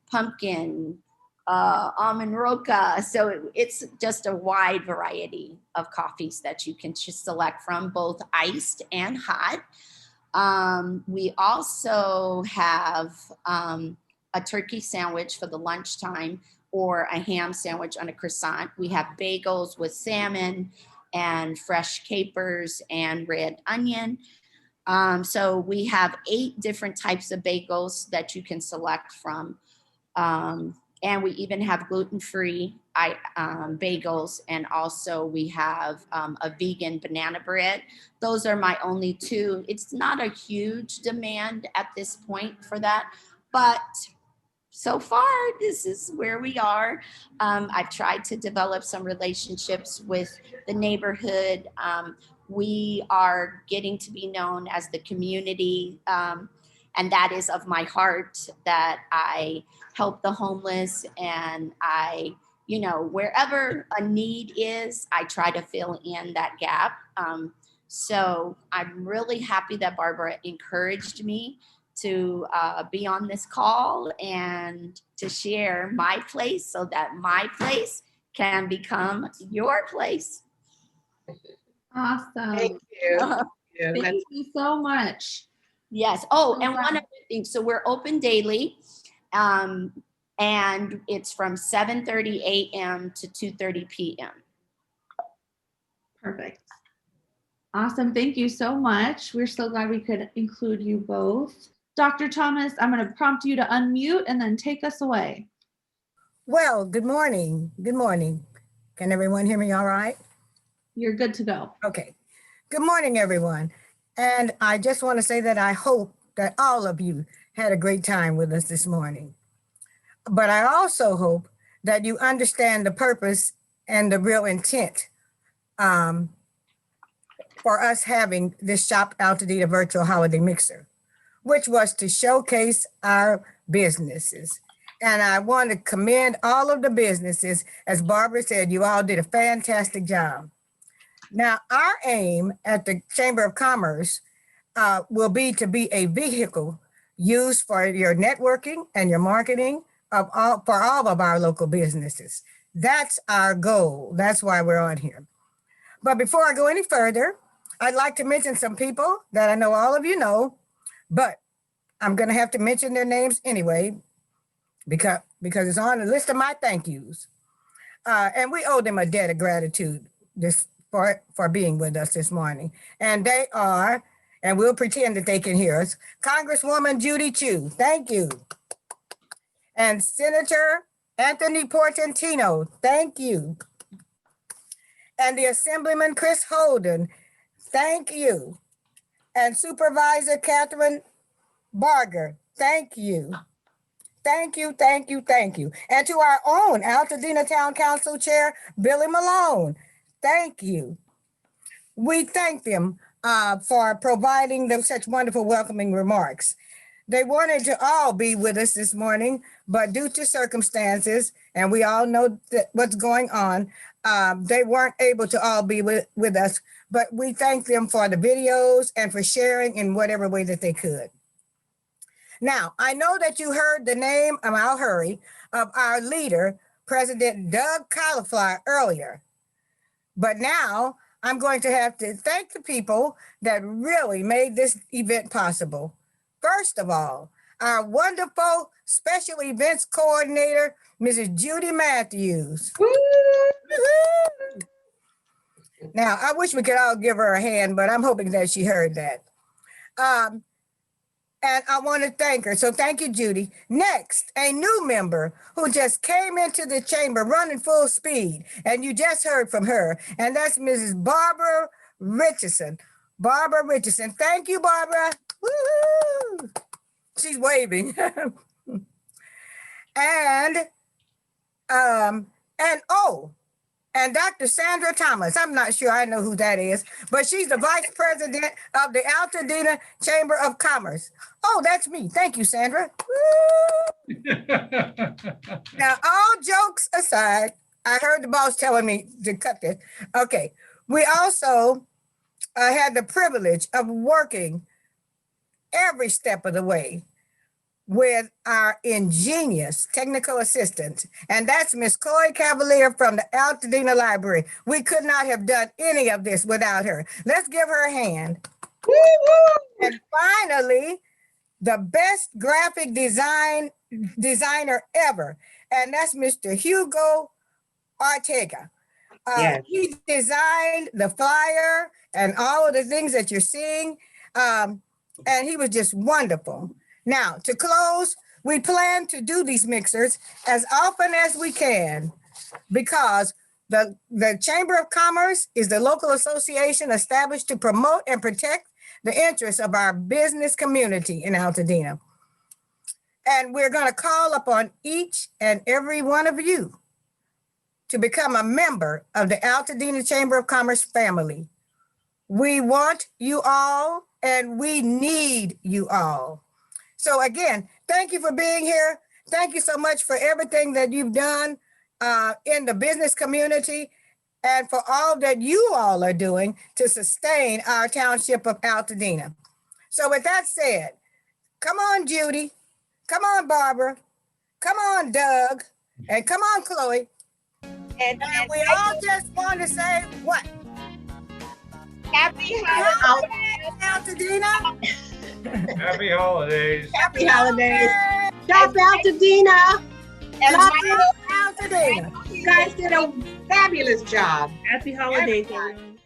pumpkin, almond roca. So it's just a wide variety of coffees that you can just select from, both iced and hot. We also have a turkey sandwich for the lunchtime, or a ham sandwich on a croissant. We have bagels with salmon and fresh capers and red onion. So we have 8 different types of bagels that you can select from. And we even have gluten-free bagels, and also we have a vegan banana bread. Those are my only 2. It's not a huge demand at this point for that, but so far, this is where we are. I've tried to develop some relationships with the neighborhood. We are getting to be known as the community, and that is of my heart, that I help the homeless, and I, wherever a need is, I try to fill in that gap. So I'm really happy that Barbara encouraged me to be on this call and to share my place so that my place can become your place. Awesome. Thank you. Thank you so much. Yes. Oh, and one other thing. So we're open daily, and it's from 7:30 a.m. to 2:30 p.m. Perfect. Awesome. Thank you so much. We're so glad we could include you both. Dr. Thomas, I'm going to prompt you to unmute and then take us away. Well, good morning. Good morning. Can everyone hear me all right? You're good to go. Okay. Good morning, everyone. And I just want to say that I hope that all of you had a great time with us this morning. But I also hope that you understand the purpose and the real intent for us having this Shop Altadena virtual holiday mixer, which was to showcase our businesses. And I want to commend all of the businesses. As Barbara said, you all did a fantastic job. Now, our aim at the Chamber of Commerce will be to be a vehicle used for your networking and your marketing for all of our local businesses. That's our goal. That's why we're on here. But before I go any further, I'd like to mention some people that I know all of you know, but I'm going to have to mention their names anyway, because it's on the list of my thank yous. And we owe them a debt of gratitude for being with us this morning. And they are, and we'll pretend that they can hear us, Congresswoman Judy Chu, thank you. And Senator Anthony Portantino, thank you. And the Assemblyman Chris Holden, thank you. And Supervisor Catherine Barger, thank you. Thank you, thank you, thank you. And to our own Altadena Town Council Chair, Billy Malone, thank you. We thank them for providing them such wonderful welcoming remarks. They wanted to all be with us this morning, but due to circumstances, and we all know that what's going on, they weren't able to all be with us, but we thank them for the videos and for sharing in whatever way that they could. Now, I know that you heard the name, I'll hurry, of our leader, President Doug Cauliflower, earlier. But now I'm going to have to thank the people that really made this event possible. First of all, our wonderful special events coordinator, Mrs. Judy Matthews. Woo-hoo! Now, I wish we could all give her a hand, but I'm hoping that she heard that. And I want to thank her. So thank you, Judy. Next, a new member who just came into the chamber running full speed. And you just heard from her. And that's Mrs. Barbara Richardson. Barbara Richardson. Thank you, Barbara. Woo-hoo! She's waving. And Dr. Sandra Thomas. I'm not sure I know who that is, but she's the vice president of the Altadena Chamber of Commerce. Oh, that's me. Thank you, Sandra. Now, all jokes aside, I heard the boss telling me to cut this. Okay. We also had the privilege of working every step of the way with our ingenious technical assistant, and that's Miss Chloe Cavalier from the Altadena Library. We could not have done any of this without her. Let's give her a hand. Woo-hoo! And finally, the best graphic designer ever, and that's Mr. Hugo Ortega. Yes. He designed the flyer and all of the things that you're seeing, and he was just wonderful. Now, to close, we plan to do these mixers as often as we can because the Chamber of Commerce is the local association established to promote and protect the interests of our business community in Altadena. And we're going to call upon each and every one of you to become a member of the Altadena Chamber of Commerce family. We want you all and we need you all. So again, thank you for being here. Thank you so much for everything that you've done in the business community and for all that you all are doing to sustain our township of Altadena. So with that said, come on, Judy, come on, Barbara, come on, Doug, and come on, Chloe. And we all just want to say what? Happy holidays, Altadena. Happy holidays. Happy holidays. Shop Altadena. And Altadena. you guys did a fabulous job. Happy holidays, everyone.